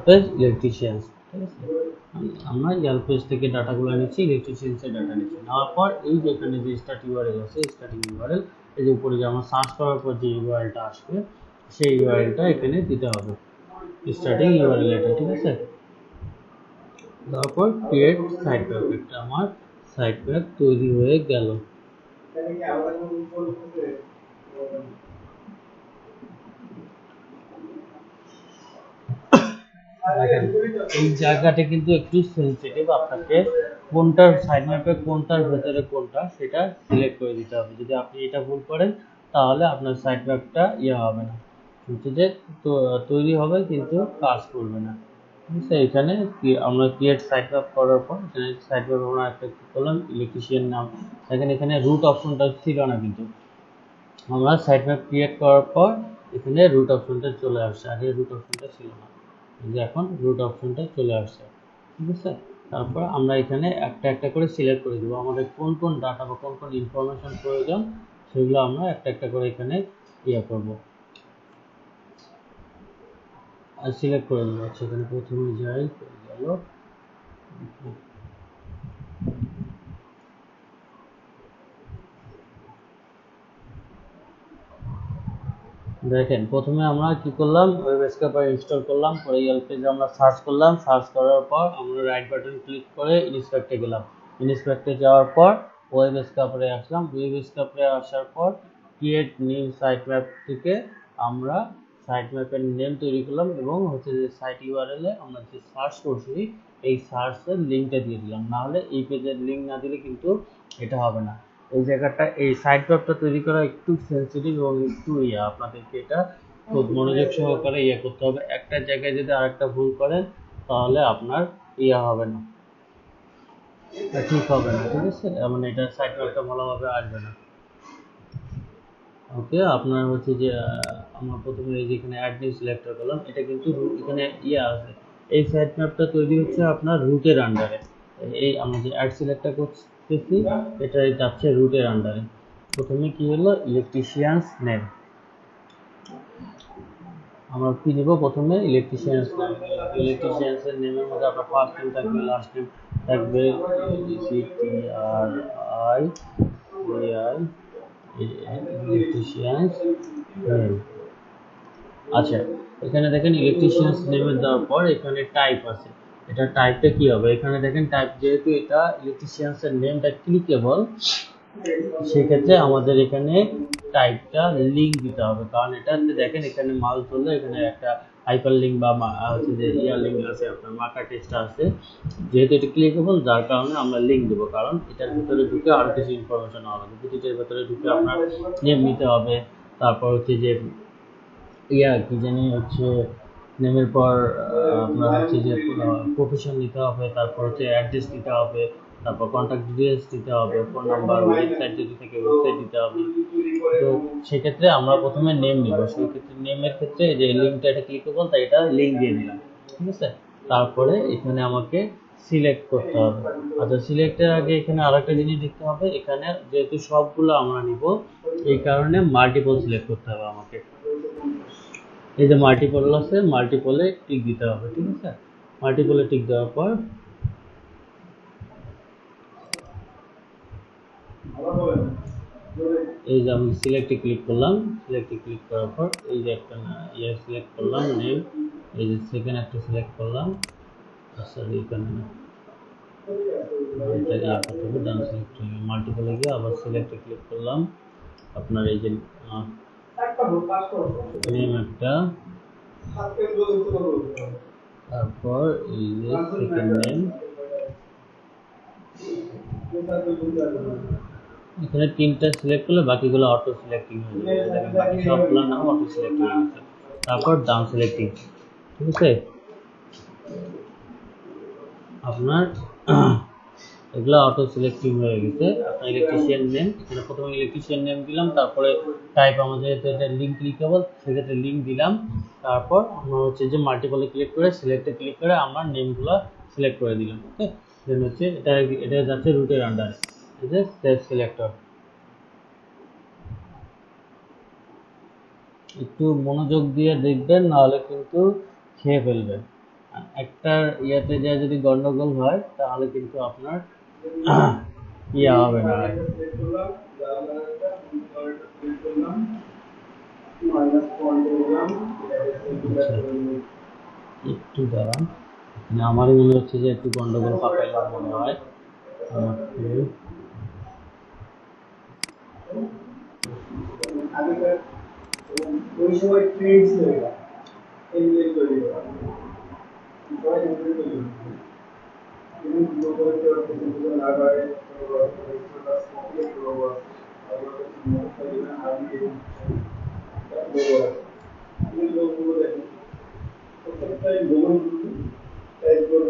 পেজ ইলেকট্রিশিয়ানস। ঠিক আছে, আমরা ইয়ালপেজ থেকে ডাটাগুলো নিচ্ছি, ইলেকট্রিশিয়ানসের ডাটা নিচ্ছি। নেওয়ার পর এই যে এখানে যে স্টার্ট ইউআরএল আছে, স্টার্টিং ইউআরএল, এই যে উপরে যে আমরা সার্চ করার পর যে ইউআরএলটা আসবে, সেই ইউআরএলটা এখানে দিতে হবে, স্টার্টিং ইউআরএল এটা। ঠিক আছে, তারপর ক্রিয়েট সাইট ম্যাপ, একটা আমার সাইট ম্যাপ তৈরি হয়ে গেল। দেখেন এই জায়গাটা কিন্তু একটু সেন্সিটিভ, আপনাকে কোনটার সাইড ম্যাপে কোনটার ভেতরে কোনটা সেটা সিলেক্ট করে দিতে হবে। যদি আপনি এটা ভুল করেন তাহলে আপনার সাইড ম্যাপটা হবে না, কিন্তু যে তৈরি হবে কিন্তু কাজ করবে না। ঠিক আছে, এখানে আমরা ক্রিয়েট সাইট ম্যাপ করার পর এখানে সাইট ম্যাপ আমরা একটা কি করলাম, ইলেকট্রিশিয়ান নাম। দেখেন এখানে রুট অপশনটা ছিল না, কিন্তু আমরা সাইট ম্যাপ ক্রিয়েট করার পর এখানে রুট অপশনটা চলে আসছে, আগে রুট অপশনটা ছিল না, যে এখন রুট অপশনটা চলে আসছে। ঠিক আছে, তারপর আমরা এখানে একটা একটা করে সিলেক্ট করে দেবো, আমাদের কোন কোন ডাটা বা কোন কোন ইনফরমেশন প্রয়োজন সেগুলো আমরা একটা একটা করে এখানে করব আর সিলেক্ট করে দেবো। আচ্ছা, এখানে প্রথমে যাই, গেল দেখেন প্রথমে আমরা কি করলাম, ওয়েব স্ক্র্যাপার ইনস্টল করলাম, পরে ইয়েল পেজে আমরা সার্চ করলাম, সার্চ করার পর আমরা রাইট বাটন ক্লিক করে ইনস্পেক্টে গেলাম, ইনস্পেক্টে যাওয়ার পর ওয়েব স্ক্র্যাপারে আসলাম, ওয়েব স্ক্র্যাপারে আসার পর ক্রিয়েট নিউ সাইট ম্যাপ থেকে আমরা সাইট ম্যাপের নেম তৈরি করলাম এবং হচ্ছে যে সাইট ইউআরএল এ আমরা যে সার্চ করছি এই সার্চের লিঙ্কটা দিয়ে দিলাম, না হলে এই পেজের লিঙ্ক না দিলে কিন্তু এটা হবে না। এই জায়গাটা এই সাইট ম্যাপটা তৈরি করা একটু সেন্সিটিভ এবং একটু আপনাদেরকে এটা খুব মনোযোগ সহকারে করতে হবে। একটা জায়গায় যদি আরেকটা ভুল করেন তাহলে আপনার হবে না, ঠিক হবে না, ঠিক আছে, মানে এটা সাইট ম্যাপটা ভালোভাবে আসবে না। ওকে, আপনার হচ্ছে যে আমরা প্রথমে এই যেখানে অ্যাড নিউ সিলেক্টর করলাম, এটা কিন্তু এখানে আছে, এই সাইট ম্যাপটা তৈরি হচ্ছে আপনার রুটের আন্ডারে। এই আমরা যে অ্যাড সিলেক্টটা করতেছি এটা যাচ্ছে রুটের আন্ডারে। প্রথমে কি হলো, ইলেকট্রিশিয়ানস নেম, আমরা কি দেবো, প্রথমে ইলেকট্রিশিয়ানস নেম, ইলেকট্রিশিয়ানসের নেমের মধ্যে আপনার ফার্স্ট নেম থাকবে, লাস্ট নেম থাকবে, ইলেকট্রিশিয়ানস নেম। আচ্ছা, এখানে দেখেন ইলেকট্রিশিয়ানস নেমের দেওয়ার পর এখানে টাইপ আছে, এটা টাইপটা কি হবে, এখানে দেখেন টাইপ, যেহেতু এটা ইলেকট্রিশিয়ানস এর নেমটা ক্লিকেবল সেক্ষেত্রে আমাদের এখানে টাইপটা লিঙ্ক দিতে হবে, কারণ এটাতে দেখেন এখানে মাল চললে এখানে একটা হাইপার লিঙ্ক বা হচ্ছে যে ইয়ার লিঙ্ক আছে, আপনার মার্কার টেক্সট আছে, যেহেতু এটা ক্লিকেবল যার কারণে আমরা লিঙ্ক দেবো, কারণ এটার ভিতরে ঢুকে আরো কিছু ইনফরমেশন নেওয়া হবে, প্রতিটার ভিতরে ঢুকে আপনার নেম নিতে হবে, তারপর হচ্ছে যে কি জানি হচ্ছে নেমের পর আপনার হচ্ছে যে প্রফেশন দিতে হবে, তারপর হচ্ছে অ্যাড্রেস দিতে হবে, তারপর কন্ট্যাক্ট ডিটেলস দিতে হবে, ফোন নাম্বার, ওয়েবসাইট যদি থাকে ওয়েবসাইট দিতে হবে। তো সেক্ষেত্রে আমরা প্রথমে নেম নিব, সেই ক্ষেত্রে নেমের ক্ষেত্রে যে লিঙ্কটা এটা ক্লিক করবো তাই এটা লিঙ্ক দিয়ে দিলাম, ঠিক আছে। তারপরে এখানে আমাকে সিলেক্ট করতে হবে। আচ্ছা, সিলেক্টের আগে এখানে আরেকটা জিনিস দেখতে হবে, এখানে যেহেতু সবগুলো আমরা নিব এই কারণে মাল্টিপল সিলেক্ট করতে হবে আমাকে। এই যে মাল্টিপল আছে, মাল্টিপলে টিক দিতে হবে, ঠিক আছে। মাল্টিপলে টিক দেওয়ার পর এই যে আমি সিলেক্টে ক্লিক করলাম, সিলেক্টে ক্লিক করার পর এই যে একটা সিলেক্ট করলাম নেম, এই যে সেকেন্ড একটা সিলেক্ট করলাম, সরি এখানে না, এটা করতে হবে, ডান সিলেক্ট মাল্টিপলে গিয়ে আবার সিলেক্টে ক্লিক করলাম, আপনার এই যে নেম একটা, তারপর এই যে সেকেন্ড নেম, এখানে তিনটা সিলেক্ট করলে বাকিগুলো অটো সিলেক্টিং হয়ে যাবে, দেখেন বাকি সবগুলো নাম অটো সিলেক্ট হয়ে গেছে। তারপর ডাউন সিলেক্টিং, ঠিক আছে, আপনার এগুলো অটো সিলেক্টিং হয়ে গেছে। আপনার ইলেকট্রিশিয়ান নেম, এখানে প্রথমে ইলেকট্রিশিয়ান নেম দিলাম, তারপরে টাইপ আমাদের এটা লিঙ্ক ক্লিকেবল সেক্ষেত্রে লিঙ্ক দিলাম, তারপর আমরা হচ্ছে যে মাল্টিপলে ক্লিক করে সিলেক্টে ক্লিক করে আমরা নেমগুলো সিলেক্ট করে দিলাম। ওকে, দেন হচ্ছে এটা যাচ্ছে রুটের আন্ডারে, এই যে সেভ সিলেক্টর। একটু মনোযোগ দিয়ে দেখবেন, নাহলে কিন্তু খেয়ে ফেলবেন। একটা ইয়াতে যা যদি গন্ডগোল হয় তাহলে কিন্তু আপনার হবে না। একটু দাঁড়ান, আমারই মনে হচ্ছে যে একটু গন্ডগোল পাকাইলাম মনে হয়। ওই সময় ট্রেন ছিল এটা এমবিএ তৈরি করা সবাই এমবিএ তৈরি করছে এবং গ্লোবাল টেওয়ার presentation library resource copy global তারপরে মোবাইল আর্মি গ্লোবাল এই লোকগুলো দেখেন প্রত্যেকটাই গ্লোবাল টাইপ করে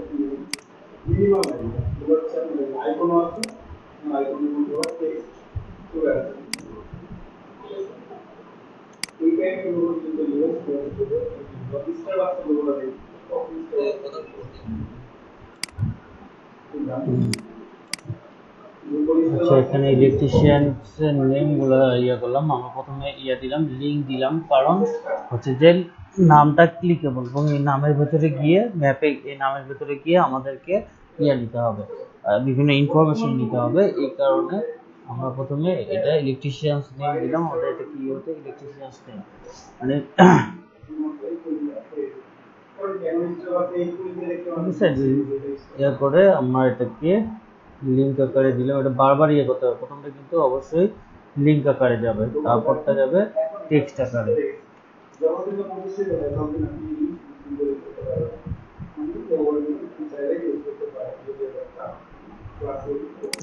মিনিমাম গ্লোবাল চ্যানেল আইকন আছে, আইকনের মধ্যে টেক্সট চলে আসে। আচ্ছা, এখানে ইলেকট্রিশিয়ানসের নেমগুলো করলাম, আমরা প্রথমে দিলাম, লিঙ্ক দিলাম, কারণ হচ্ছে যে নামটা ক্লিকেবল এবং এই নামের ভেতরে গিয়ে ম্যাপে এই নামের ভেতরে গিয়ে আমাদেরকে নিতে হবে, বিভিন্ন ইনফরমেশন নিতে হবে, এই কারণে আমরা প্রথমে এটা ইলেকট্রিশিয়ানস নেম দিলাম, আমাদের এটা কি হতো ইলেকট্রিশিয়ানস নেম, মানে করে আমরা এটাকে লিঙ্ক আকারে দিলাম। এটা বারবার করতে হবে, প্রথমটা কিন্তু অবশ্যই লিঙ্ক আকারে যাবে, তারপরটা যাবে টেক্সট আকারে।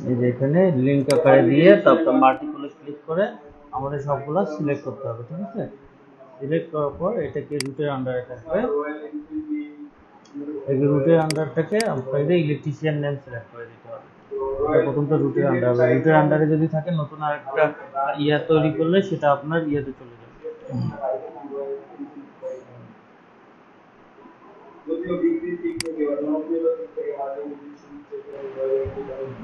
এই যে এখানে লিঙ্ক আকারে দিয়ে তারপর মাল্টিপলে ক্লিক করে আমাদের সবগুলো সিলেক্ট করতে হবে, ঠিক আছে। সিলেক্ট করার পর এটাকে রুটের আন্ডারে থাকবে, এই রুটের আন্ডারটাকে আপনাদের ইলেকট্রিশিয়ান নেম সিলেক্ট করে দিতে হবে। এটা প্রথমটা রুটের আন্ডার হবে, রুটের আন্ডারে যদি থাকে নতুন আরেকটা ইয়া তৈরি করলে সেটা আপনার ইয়েতে চলে যাবে।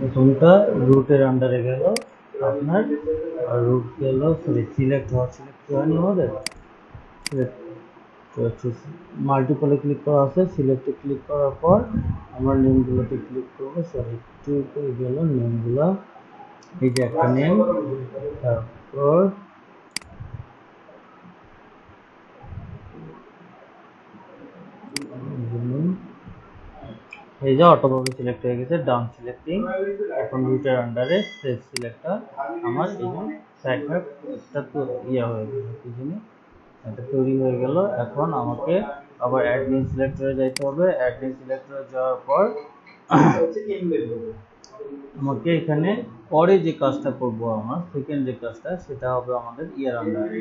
প্রথমটা রুটের আন্ডারে গেল আপনার, রুট গেল সরি সিলেক্ট হয়নি আমাদের, মাল্টিপলে ক্লিক করা আছে, সিলেক্টে ক্লিক করার পর আমরা নেমগুলোতে ক্লিক করবো, সরি একটু গেল নেমগুলো, এই যে একটা নেম, তারপর এই যে অটোভাবে সিলেক্ট হয়ে গেছে, ডান সিলেক্টিং। এখন রুটের আন্ডারে সেভ সিলেক্টর আমার এই যে সাইড ম্যাপ একটা তো ইয়া হয়ে গেল, কি জানি এটা তৈরি হয়ে গেল। এখন আমাকে আবার অ্যাডমিন সিলেক্টরে যাইতে হবে, অ্যাডমিন সিলেক্টরে যাওয়ার পর আমাকে এখানে পরে যে কাজটা করব, আমার সেকেন্ড যে কাজটা সেটা হবে আমাদের ইয়ার আন্ডারে,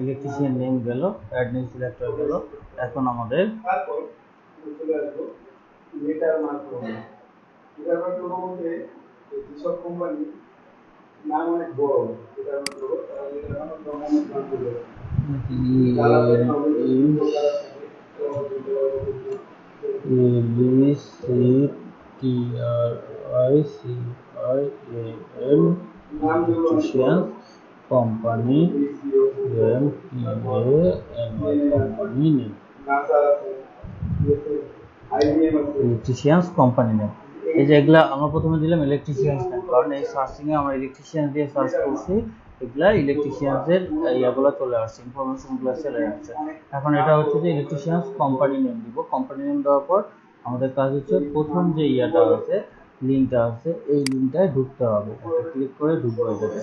ইলেকট্রিশিয়ান নেম গেল, অ্যাডমিন সিলেক্টর গেল। এখন আমাদের নাম অনেক বড়, কোম্পানি ইলেকট্রিশিয়ানস কোম্পানি নেম। এই যে এগুলা আমরা প্রথমে দিলাম ইলেকট্রিশিয়ানস নেম, কারণ এই সার্চিং এ আমরা ইলেকট্রিশিয়ান দিয়ে সার্চ করছি, এগুলা ইলেকট্রিশিয়ানস এর ইয়াগুলো চলে আসছে, ইনফরমেশন গুলো চলে আসছে। এখন এটা হচ্ছে যে ইলেকট্রিশিয়ানস কোম্পানি নেম দিব, কোম্পানি নেম দেওয়ার পর আমাদের কাজ হচ্ছে প্রথম যে ইয়াটা আছে, লিঙ্কটা আছে, এই লিঙ্কটায় ঢুকতে হবে, এটা ক্লিক করে ঢুকবো এটাতে,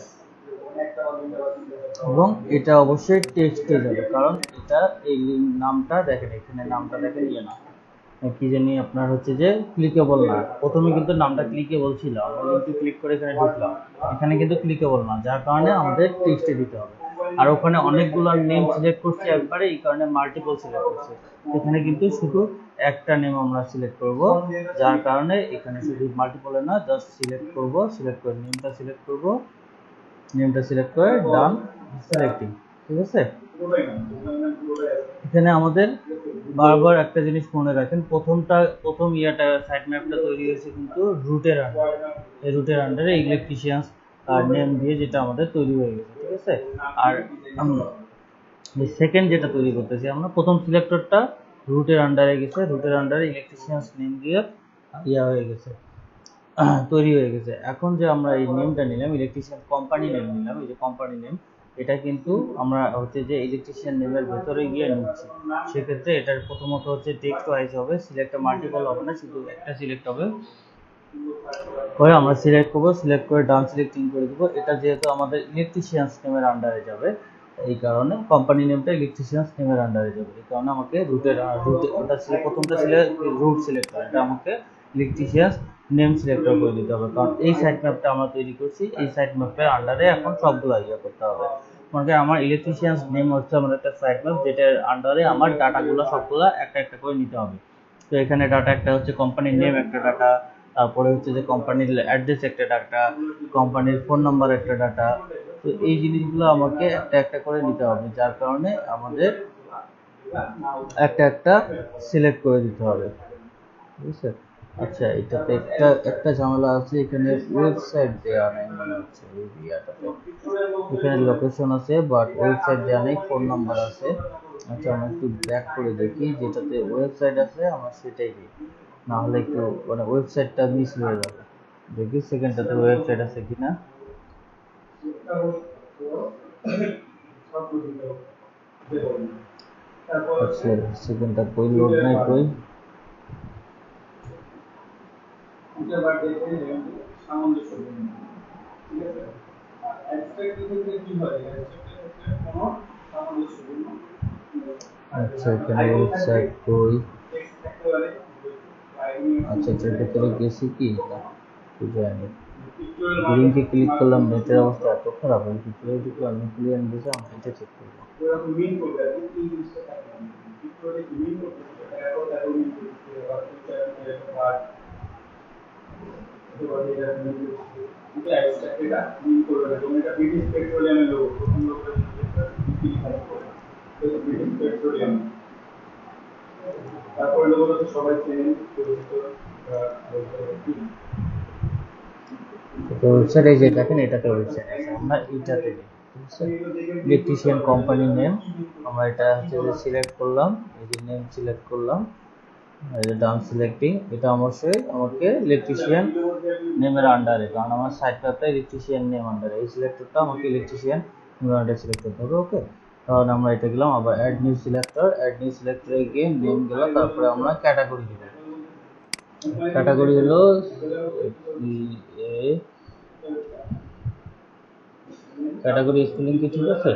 এবং এটা অবশ্যই টেক্সটে যাবে, কারণ এটা এই নামটা দেখেন, এখানে নামটা দেখেন ইয়ে না কি জানি আপনার হচ্ছে যে ক্লিকেবল না, প্রথমে কিন্তু নামটা ক্লিকেবল ছিল, আমরা কিন্তু ক্লিক করে এখানে ঢুকলাম, এখানে কিন্তু ক্লিকেবল না, যার কারণে আমাদের টেক্সটে দিতে হবে। আর ওখানে অনেকগুলো নেম সিলেক্ট করছি একবারে, এই কারণে মাল্টিপল সিলেক্ট করছি, এখানে কিন্তু শুধু একটা নেম আমরা সিলেক্ট করব, যার কারণে এখানে শুধু মাল্টিপলে না, জাস্ট সিলেক্ট করব, সিলেক্ট করে নেমটা সিলেক্ট করব, নেমটা সিলেক্ট করে ডান সিলেক্টিং, ঠিক আছে। এখানে আমাদের বারবার একটা জিনিস মনে রাখেন, প্রথম ইয়াটা সাইট ম্যাপটা তৈরি হয়েছে কিন্তু রুটের আন্ডারে, এই রুটের আন্ডারে ইলেকট্রিশিয়ানস নেম দিয়ে যেটা আমাদের তৈরি হয়ে গেছে, ঠিক আছে। আর সেকেন্ড যেটা তৈরি করতেছি আমরা, প্রথম সিলেক্টরটা রুটের আন্ডারে গেছে, রুটের আন্ডারে ইলেকট্রিশিয়ানস নেম দিয়ে ইয়া হয়ে গেছে, তৈরি হয়ে গেছে। এখন যে আমরা এই নেমটা নিলাম, ইলেকট্রিশিয়ান কোম্পানি নেম নিলাম, এই যে কোম্পানি নেম, এটা কিন্তু আমরা হচ্ছে যে ইলেকট্রিশিয়ান নেমের ভেতরে গিয়ে নিচ্ছি, সেক্ষেত্রে এটার প্রথমত হচ্ছে টেক্সট ওয়াইজ হবে, সিলেক্ট মাল্টিপল হবে না, শুধু একটা সিলেক্ট হবে, পরে আমরা সিলেক্ট করবো, সিলেক্ট করে ডান সিলেক্টিং করে দেবো। এটা যেহেতু আমাদের ইলেকট্রিশিয়ানস নেমের আন্ডারে যাবে, এই কারণে কোম্পানি নেমটা ইলেকট্রিশিয়ানস নেমের আন্ডারে যাবে, এই কারণে আমাকে প্রথমটা ছিল রুট সিলেক্টর, এটা আমাকে ইলেকট্রিশিয়ানস নেম সিলেক্টর করে দিতে হবে, কারণ এই সাইট ম্যাপটা আমরা তৈরি করছি, এই সাইট ম্যাপের আন্ডারে এখন সবগুলো ইয়ে করতে হবে। মানে আমার ইলেকট্রিশিয়ানস নেম হচ্ছে আমার একটা সাইট ম্যাপ, যেটার আন্ডারে আমার ডাটাগুলো সবগুলো একটা একটা করে নিতে হবে। তো এখানে ডাটা একটা হচ্ছে কোম্পানির নেম একটা ডাটা, তারপরে হচ্ছে যে কোম্পানির অ্যাড্রেস একটা ডাটা, কোম্পানির ফোন নাম্বার একটা ডাটা, তো এই জিনিসগুলো আমাকে একটা একটা করে নিতে হবে, যার কারণে আমাদের একটা একটা সিলেক্ট করে দিতে হবে, ঠিক আছে। আচ্ছা, এটাতে একটা ঝামেলা আছে, এখানে ওয়েবসাইট দেওয়া নেই মনে হচ্ছে, এই ইয়াটাতে এখানে লোকেশন আছে বাট ওয়েবসাইট দেওয়া নেই, ফোন নাম্বার আছে। আচ্ছা, আমরা একটু ব্যাক করে দেখি, যেটাতে ওয়েবসাইট আছে আমরা সেটাই দিই, না হলে একটু মানে ওয়েবসাইটটা মিস হয়ে যাবে। দেখি সেকেন্ডটাতে ওয়েবসাইট আছে কিনা। আচ্ছা সেকেন্ডটা কই লোড নাই কই। আচ্ছা এখানে ওয়েবসাইট কই। আচ্ছা আচ্ছা ভিতরে গেছি কি না জানি। লিঙ্কে ক্লিক করলাম, নেটের অবস্থা এত খারাপ, আমি ভিতরে ঢুকলাম ক্লিয়ার দিয়েছে, আমি এটা চেক করবো। তো ওয়েবসাইট এই যে দেখেন এটাতে ওয়েবসাইট আছে, আমরা এইটাতে ইলেকট্রিশিয়ান কোম্পানি নেম, আমরা এটা হচ্ছে যে সিলেক্ট করলাম, এই যে নেম সিলেক্ট করলাম, এই যে ডান সিলেক্টিং, এটা অবশ্যই আমাকে ইলেকট্রিশিয়ান নেমের আন্ডারে, কারণ আমার সাইটটাতে ইলেকট্রিশিয়ান নেম আন্ডারে, এই সিলেক্টরটা আমাকে ইলেকট্রিশিয়ান নেমের আন্ডারে সিলেক্ট করতে হবে। ওকে, তাহলে আমরা এটা গেলাম, আবার add new selector, add new সিলেক্টরে গিয়ে নেম গেলাম, তারপরে আমরা ক্যাটাগরি দিব। ক্যাটাগরি হলো ক্যাটাগরি স্পেলিং কি ঠিক আছে?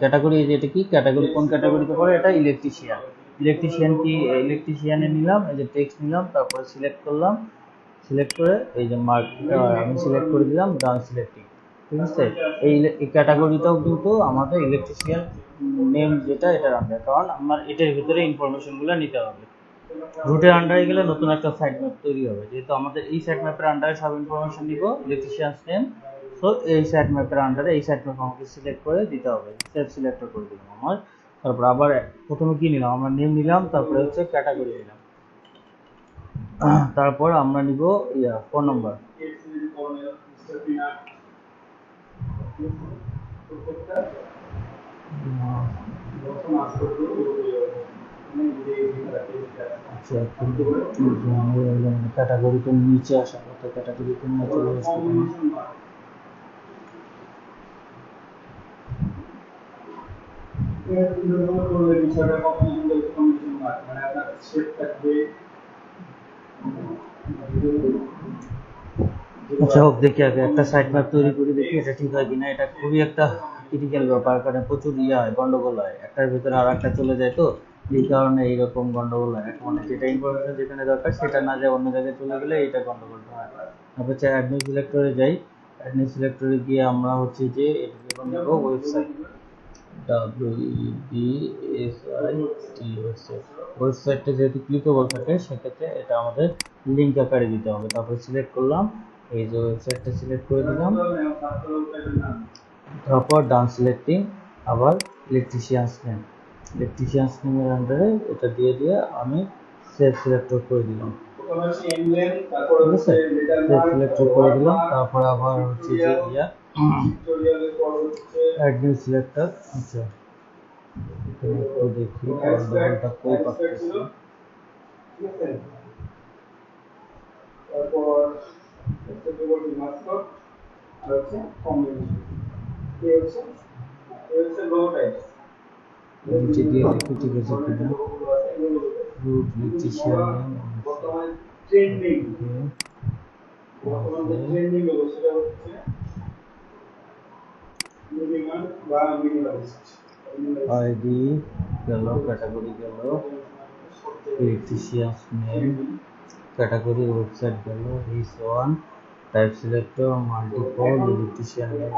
ক্যাটাগরি এই যে এটা কি ক্যাটাগরি, কোন ক্যাটাগরিতে পড়ে? এটা ইলেকট্রিশিয়ান। ইলেকট্রিশিয়ান কি ইলেকট্রিশিয়ানে নিলাম, এই যে টেক্সট নিলাম, তারপরে সিলেক্ট করলাম, সিলেক্ট করে এই যে মার্ক আমি সিলেক্ট করে দিলাম, ডান সিলেক্টিং। ঠিক আছে, এই ক্যাটাগরিটাও কিন্তু আমাদের ইলেকট্রিশিয়ান নেম যেটা এটার আন্ডার, কারণ আমার এটার ভিতরে ইনফরমেশনগুলো নিতে হবে। রুটের আন্ডারে গেলে নতুন একটা সাইট ম্যাপ তৈরি হবে, যেহেতু আমাদের এই সাইট ম্যাপের আন্ডারে সব ইনফরমেশন দিব ইলেকট্রিশিয়ানস নেম, সো এই সাইট ম্যাপের আন্ডারে এই সাইট ম্যাপ আমাকে সিলেক্ট করে দিতে হবে। সেভ সিলেক্টর করে দিলাম আমার, তারপর আবার প্রথমে কি নিলাম, আমরা নেম নিলাম, তারপরে হচ্ছে ক্যাটাগরি নিলাম, তারপর আমরা নিব ফোন নাম্বার। আচ্ছা ক্যাটাগরি তো নিচে আসা কথা, ক্যাটাগরি তো নিচে আচ্ছা হোক, দেখি আগে একটা সাইট ম্যাপ তৈরি করে দেখি এটা ঠিক হয় কিনা। এটা খুবই একটা ক্রিটিক্যাল ব্যাপার, কারণ প্রচুর হয়, গন্ডগোল হয়, একটার ভিতরে আর একটা চলে যায়, তো এই কারণে এইরকম গন্ডগোল হয়। মানে যেটা ইনফরমেশন যেখানে দরকার সেটা না যায় অন্য জায়গায় চলে গেলে এইটা গন্ডগোলটা হয়। তারপর অ্যাডমিন সিলেক্টরে যাই, অ্যাডমিন সিলেক্টরে গিয়ে আমরা হচ্ছে যে এটা নেব ওয়েবসাইট, ওয়েবসাইটটা যেহেতু ক্লিকেবল থাকে সেক্ষেত্রে এটা আমাদের লিঙ্ক আকারে দিতে হবে। তারপর সিলেক্ট করলাম, এই যে ওয়েবসাইটটা সিলেক্ট করে দিলাম, তারপর ডান সিলেক্টিং, আবার ইলেকট্রিশিয়ানস নেমের আন্ডারে এটা দিয়ে আমি সেভ সিলেক্টর করে দিলাম। ঠিক আছে, সেভ সিলেক্টর করে দিলাম, তারপর আবার হচ্ছে যে অ্যাড নিউ সিলেক্টর। আচ্ছা এখানে একটু দেখি গন্ডগোলটা কই পাচ্ছি। তারপর নিচে দিয়ে দেখি ঠিক আছে কিনা। রুট ইলেকট্রিশিয়ান আইডি গেল, ক্যাটাগরি গেল, ইলেকট্রিশিয়ান নেম, ক্যাটাগরি ওয়েবসাইট গেল, রিস one, type selector, multiple, electrician name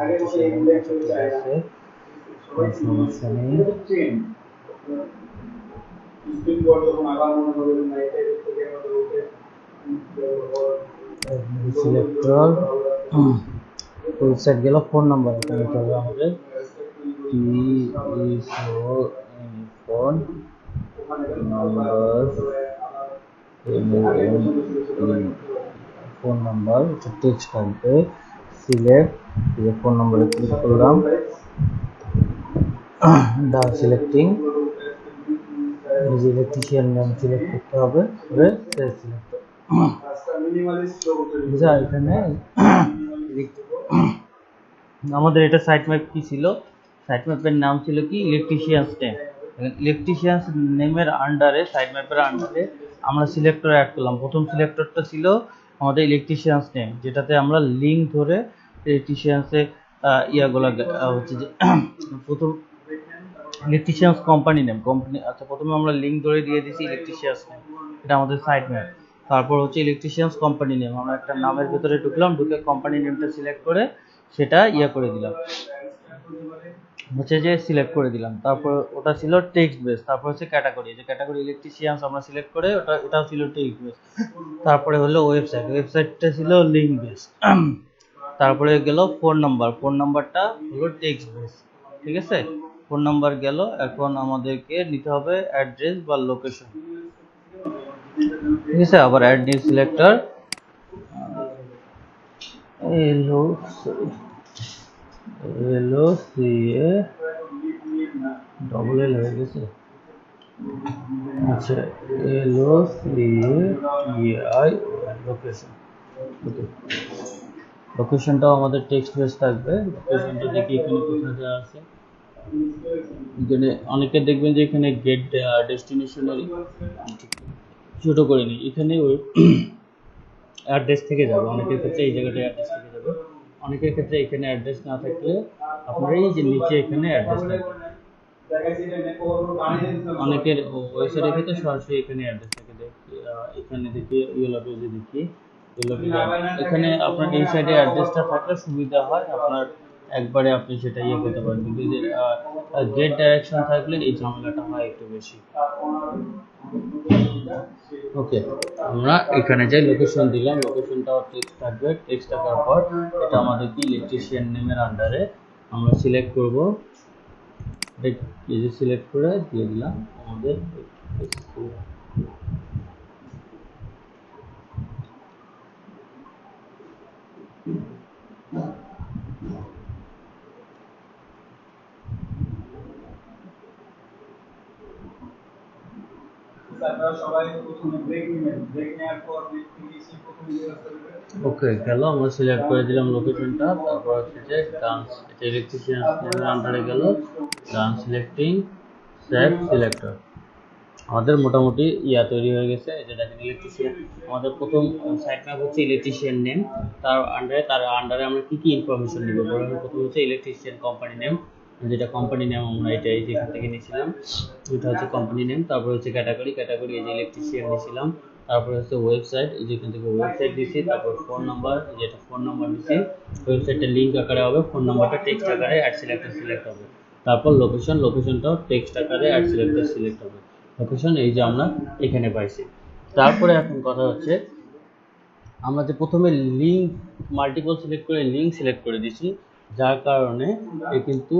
আছে, সমস্যা নেই। সিলেক্টর ওয়েবসাইট গেল, ফোন নাম্বার এখানে হবে আমাদের ফোন নাম্বার এটা টেক্সট থাকবে। সিলেক্ট, ফোন নাম্বারে ক্লিক করলাম, done selecting, electrician name select করতে হবে, সেভ সিলেক্ট যা এখানে আমাদের এটা সাইট ম্যাপ কি ছিল, সাইট ম্যাপের নাম ছিল কি ইলেকট্রিশিয়ানস নেম। ইলেকট্রিশিয়ানস নেমের আন্ডারে সাইট ম্যাপের আন্ডারে আমরা সিলেক্টর অ্যাড করলাম। প্রথম সিলেক্টরটা ছিল আমাদের ইলেকট্রিশিয়ানস নেম, যেটাতে আমরা লিঙ্ক ধরে ইলেকট্রিশিয়ানসে ইয়াগুলো হচ্ছে যে প্রথম ইলেকট্রিশিয়ানস কোম্পানি নেম, কোম্পানি আচ্ছা প্রথমে আমরা লিঙ্ক ধরে দিয়ে দিয়েছি ইলেকট্রিশিয়ানস নেম, এটা আমাদের সাইট ম্যাপ। তারপর হচ্ছে ইলেকট্রিশিয়ানস কোম্পানি নেম, আমরা একটা নামের ভিতরে ঢুকলাম, ঢুকে কোম্পানি নেমটা সিলেক্ট করে সেটা করে দিলাম, হচ্ছে যে সিলেক্ট করে দিলাম। তারপর ওটা ছিল টেক্সট বেস। তারপর হচ্ছে ক্যাটাগরি, যে ক্যাটাগরি ইলেকট্রিশিয়ানস আমরা সিলেক্ট করে এটাও ছিল টেক্সট বেস। তারপরে হলো ওয়েবসাইট, ওয়েবসাইটটা ছিল লিঙ্ক বেস। তারপরে গেল ফোন নাম্বার, ফোন নাম্বারটা হলো টেক্সট বেস, ঠিক আছে। ফোন নাম্বার গেল, এখন আমাদেরকে নিতে হবে অ্যাড্রেস বা লোকেশন, ঠিক আছে। আবার add new selector, LOCA double L হয়ে গেছে, আচ্ছা LOCAI লোকেশন। ওকে, লোকেশনটাও আমাদের টেক্সট বেস থাকবে। লোকেশনটা দেখি এখানে কোথায় দেওয়া আছে, এখানে অনেকে দেখবেন যে এখানে গেট ডেস্টিনেশনারি ছোট করে নিই, এখানে ওই অ্যাড্রেস থেকে যাবে, অনেকের ক্ষেত্রে এই জায়গাটা অ্যাড্রেস থেকে যাবে, অনেকের ক্ষেত্রে এখানে অ্যাড্রেস না থাকলে আপনারা এই যে নিচে এখানে অ্যাড্রেস থাকবে, অনেকের ওয়েবসাইটের ক্ষেত্রে সরাসরি এখানে অ্যাড্রেস থাকে। এখানে দেখি ইয়েলো পেজে দেখি, এখানে আপনার এই সাইডে অ্যাড্রেসটা থাকলে সুবিধা হয়, আপনার একবারে আপনি সেটা করতে পারেন। কিন্তু যে গেট ডাইরেকশন থাকলে এই ঝামেলাটা হয় একটু বেশি। ওকে, আমরা এখানে যাই, লোকেশন দিলাম, লোকেশনটাও টেক্সট থাকবে। টেক্সট থাকার পর এটা আমাদের কি ইলেকট্রিশিয়ান নেমের আন্ডারে আমরা সিলেক্ট করব, এই যে সিলেক্ট করে দিয়ে দিলাম আমাদের ওকে গেল, আমরা সিলেক্ট করে দিলাম লোকেশনটা। তারপর হচ্ছে যে ডান্স, এটা ইলেকট্রিশিয়ান আন্ডারে গেল, ডান সিলেক্টিং সেভ সিলেক্টর। আমাদের মোটামুটি তৈরি হয়ে গেছে। এই যে দেখেন ইলেকট্রিশিয়ান, আমাদের প্রথম সাইট ম্যাপ হচ্ছে ইলেকট্রিশিয়ান নেম, তার আন্ডারে আমরা কি কি ইনফরমেশন নিব। প্রথম হচ্ছে ইলেকট্রিশিয়ান কোম্পানি নেম, যেটা কোম্পানি নেম আমরা এটাই যেখান থেকে নিয়েছিলাম, এটা হচ্ছে কোম্পানি নেম। তারপর হচ্ছে ক্যাটাগরি, এই যে ইলেকট্রিশিয়ান নিয়েছিলাম। তারপর হচ্ছে ওয়েবসাইট, এই যেখান থেকে ওয়েবসাইট দিয়েছি। তারপর ফোন নাম্বার, যেটা ফোন নাম্বার দিয়েছি, ওয়েবসাইটের লিঙ্ক আকারে হবে, ফোন নাম্বারটা টেক্সট আকারে অ্যাড সিলেক্টর সিলেক্ট হবে। তারপর লোকেশনটাও টেক্সট আকারে অ্যাড সিলেক্টর সিলেক্ট হবে। লোকেশন এই যে আমরা এখানে পাইছি। তারপরে এখন কথা হচ্ছে, আমরা যে প্রথমে লিঙ্ক মাল্টিপল সিলেক্ট করে লিঙ্ক সিলেক্ট করে দিয়েছি, যার কারণে কিন্তু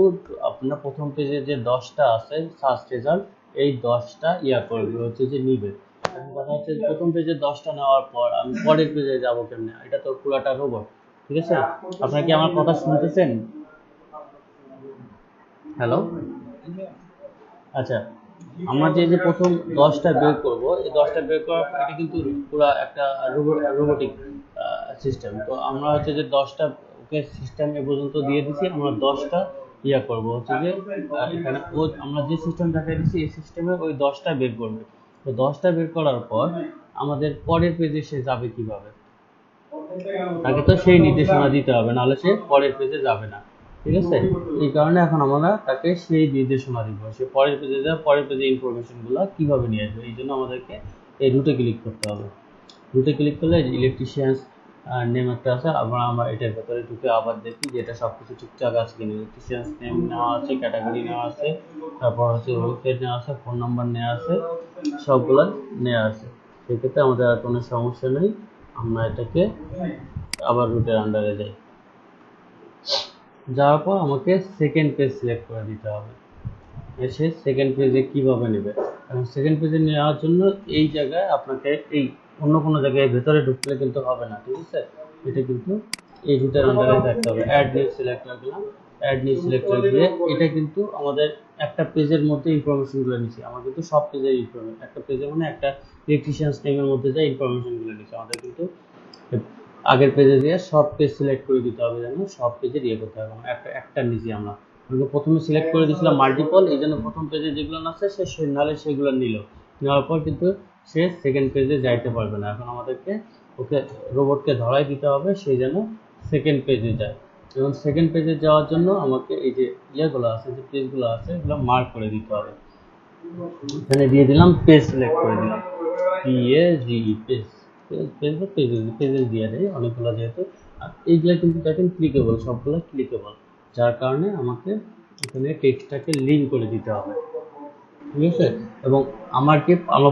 আপনার প্রথম পেজে যে 10টা আছে সার্চ রেজাল্ট, এই 10টা করবে হচ্ছে যে নিবে। এখন কথা হচ্ছে প্রথম পেজে 10টা নেওয়ার পর আমি পরের পেজে যাবো কেমনে, এটা তো পুরাটা রোবট, ঠিক আছে। আপনারা কি আমার কথা শুনতেছেন? হ্যালো, আচ্ছা, আমরা যে প্রথম 10টা বের করব, এই 10টা বের করার এটা কিন্তু পুরো একটা রোবোটিক সিস্টেম। তো আমরা হচ্ছে যে 10টা ওকে সিস্টেম এ পর্যন্ত দিয়ে দিছি, আমরা 10টা করব হচ্ছে যে এখানে আমরা যে সিস্টেম দেখাই দিচ্ছি এই সিস্টেমে ওই 10টা বের করবে। তো 10টা বের করার পর আমাদের পরের পেজে সে যাবে কিভাবে, তাকে তো সেই নির্দেশনা দিতে হবে, নাহলে সে পরের পেজে যাবে না, ঠিক আছে। এই কারণে এখন আমরা তাকে সেই নির্দেশনা দিব, সে পরের পেজে যাবে, পরের পেজে ইনফরমেশনগুলো কিভাবে নিয়ে আসবে। এই জন্য আমাদেরকে এই রুটে ক্লিক করতে হবে। রুটে ক্লিক করলে ইলেকট্রিশিয়ানস নেম একটা আছে, আমরা এটার ভেতরে ঢুকে আবার দেখি যে এটা সব কিছু ঠিকঠাক আছে কিনা। ইলেকট্রিশিয়ানস নেম নেওয়া আছে, ক্যাটাগরি নেওয়া আছে, তারপর হচ্ছে ওয়েবসাইট নেওয়া আছে, ফোন নাম্বার নেওয়া আছে, সবগুলো নেওয়া আছে। সেক্ষেত্রে আমাদের আর কোনো সমস্যা নেই। আমরা এটাকে আবার রুটের আন্ডারে যাই, যাওয়ার পর আমাকে সেকেন্ড পেজ সিলেক্ট করে দিতে হবে। এসে সেকেন্ড পেজে কিভাবে নেবে, এবং সেকেন্ড পেজে নেওয়ার জন্য এই জায়গায় আপনাকে এই অন্য কোনো জায়গায় ভেতরে ঢুকলে কিন্তু হবে না, ঠিক আছে। এটা কিন্তু এই রুটের আন্ডারে থাকতে হবে। অ্যাড নিউ সিলেক্ট করে দিলাম, অ্যাড নিউ সিলেক্টর দিয়ে এটা কিন্তু আমাদের একটা পেজের মধ্যে ইনফরমেশনগুলো নিচ্ছে। আমরা কিন্তু সব পেজের ইনফরমেশন, একটা পেজে মানে একটা ইলেকট্রিশিয়ানস নেমের মধ্যে যে ইনফরমেশনগুলো নিচ্ছে, আমাদের কিন্তু আগের পেজে দিয়ে সব পেজ সিলেক্ট করে দিতে হবে, যেন সব পেজে ইয়ে করতে হবে। একটা নিচে আমরা প্রথমে সিলেক্ট করে দিয়েছিলাম মাল্টিপল, এই জন্য প্রথম পেজে যেগুলো আছে সে নাহলে সেগুলো নেওয়ার পর কিন্তু সে সেকেন্ড পেজে যাইতে পারবে না। এখন আমাদেরকে ওকে রোবটকে ধরাই দিতে হবে সেই যেন সেকেন্ড পেজে যায়। এবং সেকেন্ড পেজে যাওয়ার জন্য আমাকে এই যে ইয়েগুলো আছে, যে পেজগুলো আছে, এগুলো মার্ক করে দিতে হবে। এখানে দিয়ে দিলাম পেজ, সিলেক্ট করে দিলাম পেজেস দিয়ে দেয় অনেকগুলো যেহেতু। আর এইগুলো কিন্তু দেখেন ক্লিকেবল, সবগুলো ক্লিকেবল, যার কারণে আমাকে এখানে টেক্সটটাকে লিঙ্ক করে দিতে হবে, ঠিক আছে। এবং আমরা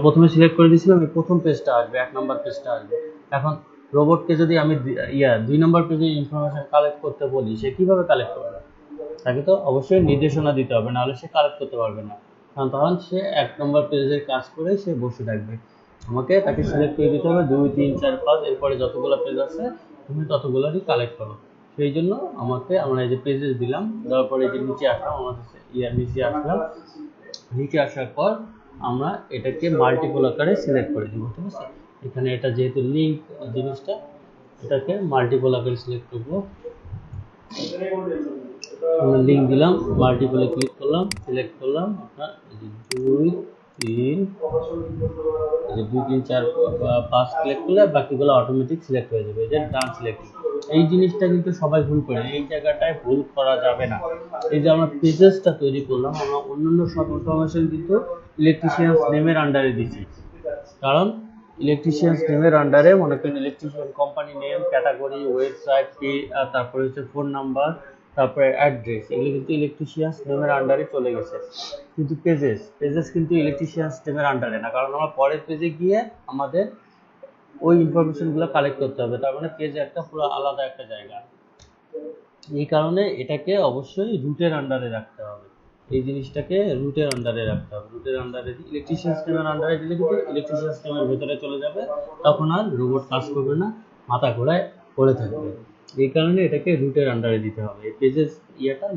প্রথমে সিলেক্ট করে দিয়েছিলাম প্রথম পেজটা আসবে, 1 নম্বর পেজটা আসবে। এখন রোবটকে যদি আমি 2 নম্বর পেজে ইনফরমেশন কালেক্ট করতে বলি, সে কিভাবে কালেক্ট করবে? তাকে তো অবশ্যই নির্দেশনা দিতে হবে, নাহলে সে কালেক্ট করতে পারবে না। কারণ তখন সে 1 নম্বর পেজের কাজ করে সে বসে থাকবে। আমাকে তাকে সিলেক্ট করে দিতে হবে 2, 3, 4, 5, এরপরে যতগুলো পেজ আছে তুমি ততগুলোরই কালেক্ট করো। সেই জন্য আমরা এই যে পেজেস দিলাম, দেওয়ার পরে এই যে নিচে আসলাম, আমাদের নিচে আসার পর আমরা এটাকে মাল্টিপল আকারে সিলেক্ট করে দিব, ঠিক আছে। এখানে এটা যেহেতু লিঙ্ক জিনিসটা, এটাকে মাল্টিপল আকারে সিলেক্ট করবো। লিঙ্ক দিলাম, মাল্টিপলে ক্লিক করলাম, সিলেক্ট করলাম আপনার 2, 3, 4, 5 সিলেক্ট করলে বাকিগুলো অটোমেটিক সিলেক্ট হয়ে যাবে। যে ডান সিলেক্টিং, এই জিনিসটা কিন্তু সবাই ভুল করে, এই জায়গাটায় ভুল করা যাবে না। এই যে আমরা পেজেসটা তৈরি করলাম, আমরা অন্যান্য সব ইনফরমেশন কিন্তু ইলেকট্রিশিয়ানস নেমের আন্ডারে দিচ্ছি। কারণ ইলেকট্রিশিয়ানস নেমের আন্ডারে মনে করেন electrician company name, category, website কি, তারপরে হচ্ছে ফোন নাম্বার, তারপরে অ্যাড্রেস, এগুলো কিন্তু ইলেকট্রিশিয়ানস নেমের আন্ডারে চলে গেছে। কিন্তু পেজেস কিন্তু ইলেকট্রিশিয়ানস নেমের আন্ডারে না, কারণ আমরা পরের পেজে গিয়ে আমাদের ওই ইনফরমেশনগুলো কালেক্ট করতে হবে। তার মানে পেজ একটা পুরো আলাদা একটা জায়গা। এই কারণে এটাকে অবশ্যই রুটের আন্ডারে রাখতে হবে, এই জিনিসটাকে রুটের আন্ডারে রাখতে হবে। রুটের আন্ডারে ইলেকট্রিশিয়ান সিস্টেমের আন্ডারে দিলে কিন্তু ইলেকট্রিশিয়ান সিস্টেমের ভেতরে চলে যাবে, তখন আর রোবট কাজ করবে না, মাথা ঘোরায় পড়ে থাকবে। এই কারণে এটাকে রুটের আন্ডারে দিতে হবে, এই পেজেস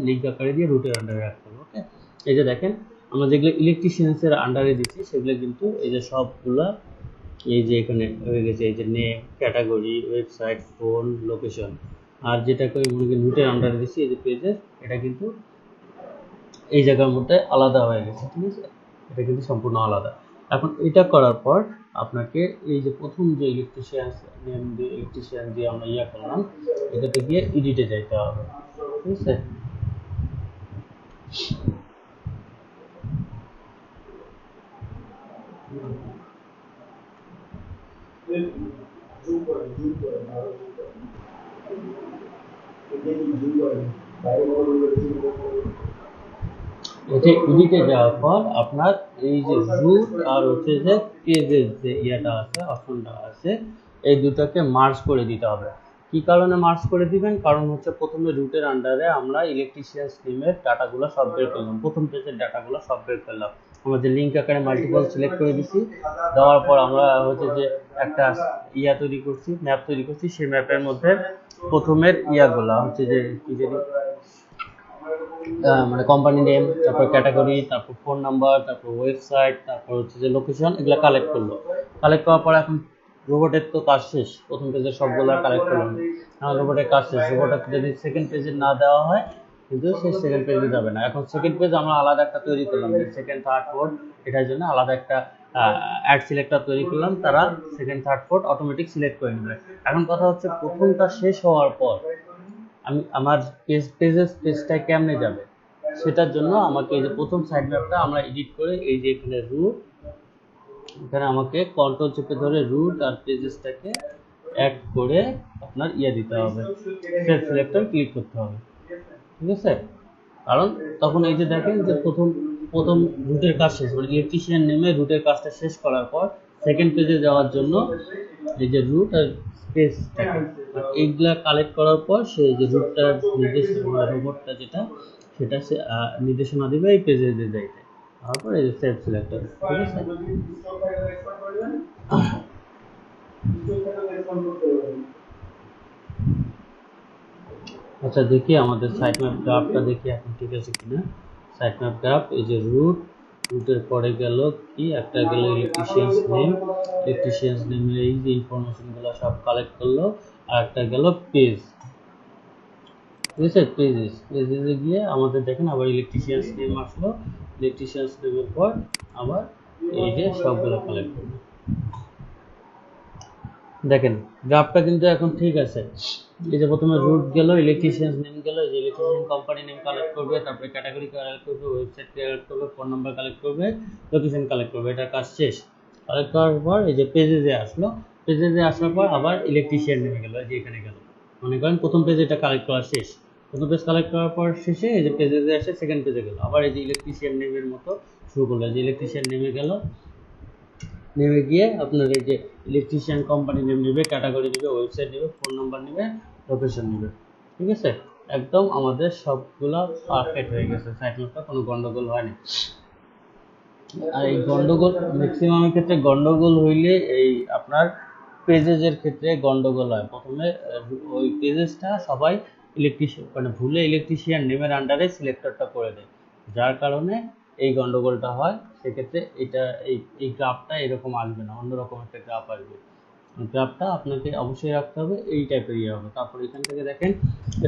লিঙ্ক আকারে দিয়ে রুটের আন্ডারে রাখতে হবে। ওকে, এই যে দেখেন আমরা যেগুলো ইলেকট্রিশিয়ানসের আন্ডারে দিচ্ছি সেগুলো কিন্তু এই যে সবগুলা এই যে এখানে হয়ে গেছে, এই যে name, category, website, phone, location. আর যেটাকে রুটের আন্ডারে দিচ্ছি এই যে পেজেস, এটা কিন্তু এই জায়গার মধ্যে আলাদা হয়ে গেছে, ঠিক আছে। এটা কিন্তু সম্পূর্ণ আলাদা। এখন এটা করার পর আপনাকে এই যে প্রথম যে ইলেকট্রিশিয়ান দিয়ে আমরা করলাম, এটাতে গিয়ে এডিটে যাইতে হবে, ঠিক আছে। এডিটে যাওয়ার পর আপনার এই যে রুট আর হচ্ছে যে পেজের যে আছে, অপশনটা আছে, এই দুটাকে মার্জ করে দিতে হবে। কি কারণে মার্জ করে দিবেন? কারণ হচ্ছে প্রথমে রুটের আন্ডারে আমরা ইলেকট্রিশিয়ান স্ট্রিমের ডাটাগুলো সব বের করলাম, প্রথম পেজের ডাটাগুলো সব বের করলাম। আমরা যে লিঙ্ক আকারে মাল্টিপল সিলেক্ট করে দিছি, দেওয়ার পর আমরা হচ্ছে যে একটা তৈরি করছি, ম্যাপ তৈরি করছি। সেই ম্যাপের মধ্যে প্রথমের গুলা হচ্ছে যে কি জানি মানে কোম্পানি নেম, তারপর ক্যাটাগরি, তারপর ফোন নাম্বার, তারপর ওয়েবসাইট, তারপর হচ্ছে যে লোকেশন, এগুলো কালেক্ট করলো। কালেক্ট করার পর এখন রোবটের তো কাজ শেষ, প্রথম পেজের সবগুলো কালেক্ট করলাম, রোবটের কাজ শেষ। রোবটের যদি সেকেন্ড পেজে না দেওয়া হয় কিন্তু সে সেকেন্ড পেজে যাবে না। এখন সেকেন্ড পেজ আমরা আলাদা একটা তৈরি করলাম, সেকেন্ড, থার্ড, ফোর্থ, এটার জন্য আলাদা একটা অ্যাড সিলেক্টর তৈরি করলাম, তারা second, third, fourth automatic select করে নেবে। এখন কথা হচ্ছে প্রথমটা শেষ হওয়ার পর আমার পেজটা কেমনে যাবে, সেটার জন্য আমাকে এই যে প্রথম সাইড ম্যাপটা আমরা এডিট করে এই যে এখানে রুট, এখানে আমাকে কন্ট্রোল চেপে ধরে রুট আর পেজেসটাকে অ্যাড করে আপনার দিতে হবে, সেট সিলেক্টর ক্লিক করতে হবে, ঠিক আছে। কারণ তখন এই যে দেখেন যে প্রথম রুটের কাজ শেষ, মানে ইলেকট্রিশিয়ান নেমে রুটের কাজটা শেষ করার পর সেকেন্ড পেজে যাওয়ার জন্য এই যে রুট আর স্পেসটাকে এইগুলা কালেক্ট করার পর সেই যে রুটটার রোবটটা যেটা সেটা সে নির্দেশনা দিবে এই পেজে যাইতে। তারপর এই যে সেভ সিলেক্টর, ঠিক আছে। আচ্ছা দেখি আমাদের সাইট ম্যাপ গ্রাফটা দেখি এখন ঠিক আছে কিনা। সাইট ম্যাপ গ্রাফ, এই যে রুটের পরে গেল কি একটা গেল ইলেকট্রিশিয়ানস নেমের এই যে ইনফরমেশনগুলো সব কালেক্ট করলো, আর একটা গেল পেজ, ঠিক আছে। পেজেসে গিয়ে আমাদের দেখেন আবার ইলেকট্রিশিয়ানস নেম আসলো, ইলেকট্রিশিয়ানস নেমের পর আবার এই যে সবগুলো কালেক্ট করলো। দেখেন গ্রাফটা কিন্তু এখন ঠিক আছে। এই যে প্রথমে রুট গেল, ইলেকট্রিশিয়ান নেম গেল, যে ইলেকট্রিশিয়ান কোম্পানি নেম কালেক্ট করবে, তারপরে ক্যাটাগরি কালেক্ট করবে, ওয়েবসাইট কালেক্ট করবে, ফোন নাম্বার কালেক্ট করবে, লোকেশন কালেক্ট করবে, এটার কাজ শেষ। কালেক্ট করার পর এই যে পেজে আসলো, পেজে আসার পর আবার ইলেকট্রিশিয়ান নেমে গেল, যে এখানে গেল। মনে করেন প্রথম পেজে এটা কালেক্ট করা শেষ, প্রথম পেজ কালেক্ট করার পর শেষে এই যে পেজে আসে সেকেন্ড পেজে গেল, আবার এই যে ইলেকট্রিশিয়ান নেমের মতো শুরু করলো, যে ইলেকট্রিশিয়ান নেমে গেল, নেমে গিয়ে আপনার এই যে ইলেকট্রিশিয়ান কোম্পানি নেম নেবে, ক্যাটাগরি নেবে, ওয়েবসাইট নেবে, ফোন নাম্বার নেবে, লোকেশন নেবে, ঠিক আছে। একদম আমাদের সবগুলা পারফেক্ট হয়ে গেছে, সাইট ম্যাপটা কোনো গন্ডগোল হয়নি। আর এই গন্ডগোল ম্যাক্সিমামের ক্ষেত্রে গন্ডগোল হইলে এই আপনার পেজেসের ক্ষেত্রে গন্ডগোল হয়। প্রথমে ওই পেজেসটা সবাই ইলেকট্রিশিয়ান মানে ভুলে ইলেকট্রিশিয়ান নেমের আন্ডারে সিলেক্টরটা করে দেয়, যার কারণে এই গন্ডগোলটা হয়। সেক্ষেত্রে এটা এই গ্রাফটা এরকম আসবে না, অন্যরকম একটা গ্রাফ আসবে। গ্রাফটা আপনাকে অবশ্যই রাখতে হবে এই টাইপের ইয়ে হবে। তারপর এখান থেকে দেখেন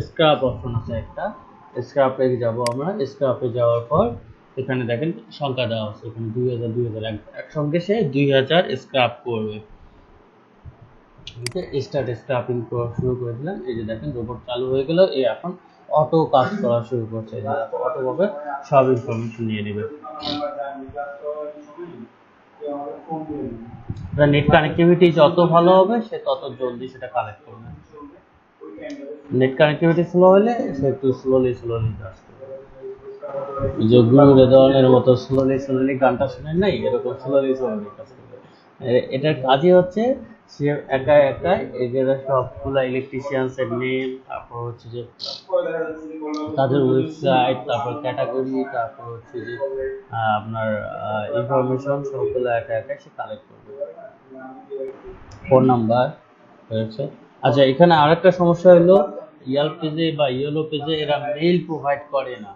স্ক্রাপ অপশন আছে একটা, স্ক্রাপে যাব আমরা। স্ক্রাপে যাওয়ার পর এখানে দেখেন সংখ্যা দেওয়া আছে, এখানে 2000 একসঙ্গে সে 2000 স্ক্রাপ করবে। স্টার্ট স্ক্রাপিং শুরু করে দিলাম, এই যে দেখেন রোবট চালু হয়ে গেল, এই এখন অটো কাজ করা শুরু করছে, এই যে অটো ভাবে সব ইনফরমেশন নিয়ে নেবে। নেট কানেক্টিভিটি যত ভালো হবে সে তত জলদি সেটা কালেক্ট করবে। নেট কানেক্টিভিটি স্লো হলে সে একটু স্লোলি কাজ করবে। যে গুরু বেদনের মতো স্লোলি গানটা শুনেন নাই, এরকম স্লোলি কাজ করবে। এটার কাজই হচ্ছে সে একা এই যে সবগুলা ইলেকট্রিশিয়ানস এর নেম, তারপর হচ্ছে যে তাদের ওয়েবসাইট, তারপর ক্যাটাগরি, তারপর হচ্ছে যে আপনার ইনফরমেশন সবগুলো একা সে কালেক্ট করবে, ফোন নাম্বার হয়েছে। আচ্ছা এখানে আরেকটা সমস্যা হলো ইয়াল্প পেজে বা ইয়েলো পেজে এরা মেইল প্রোভাইড করে না।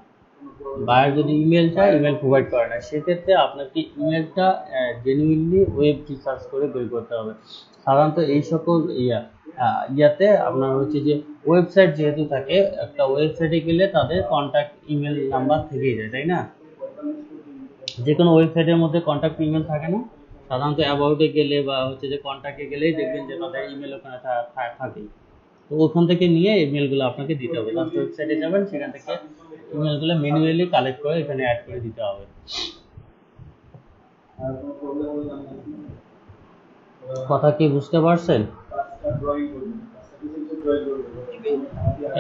বায়ার যদি ইমেল চায়, ইমেল প্রোভাইড করে না। সেক্ষেত্রে আপনাকে ইমেলটা জেনুইনলি ওয়েব রিসার্চ করে বের করতে হবে। সাধারণত এই সকল ইয়াতে আপনার হচ্ছে যে ওয়েবসাইট যেহেতু থাকে, একটা ওয়েবসাইটে গেলে তাদের কন্ট্যাক্ট ইমেল নাম্বার থেকেই যায়, তাই না? যে কোনো ওয়েবসাইটের মধ্যে কন্ট্যাক্ট ইমেল থাকে না? সাধারণত অ্যাবাউটে গেলে বা হচ্ছে যে কন্ট্যাক্টে গেলেই দেখবেন যে তাদের ইমেল ওখানে থাকেই। তো ওখান থেকে নিয়ে ইমেলগুলো আপনাকে দিতে হবে। লাস্ট ওয়েবসাইটে যাবেন, সেখান থেকে ইমেলগুলো ম্যানুয়ালি কালেক্ট করে এখানে অ্যাড করে দিতে হবে। কথা কি বুঝতে পারছেন?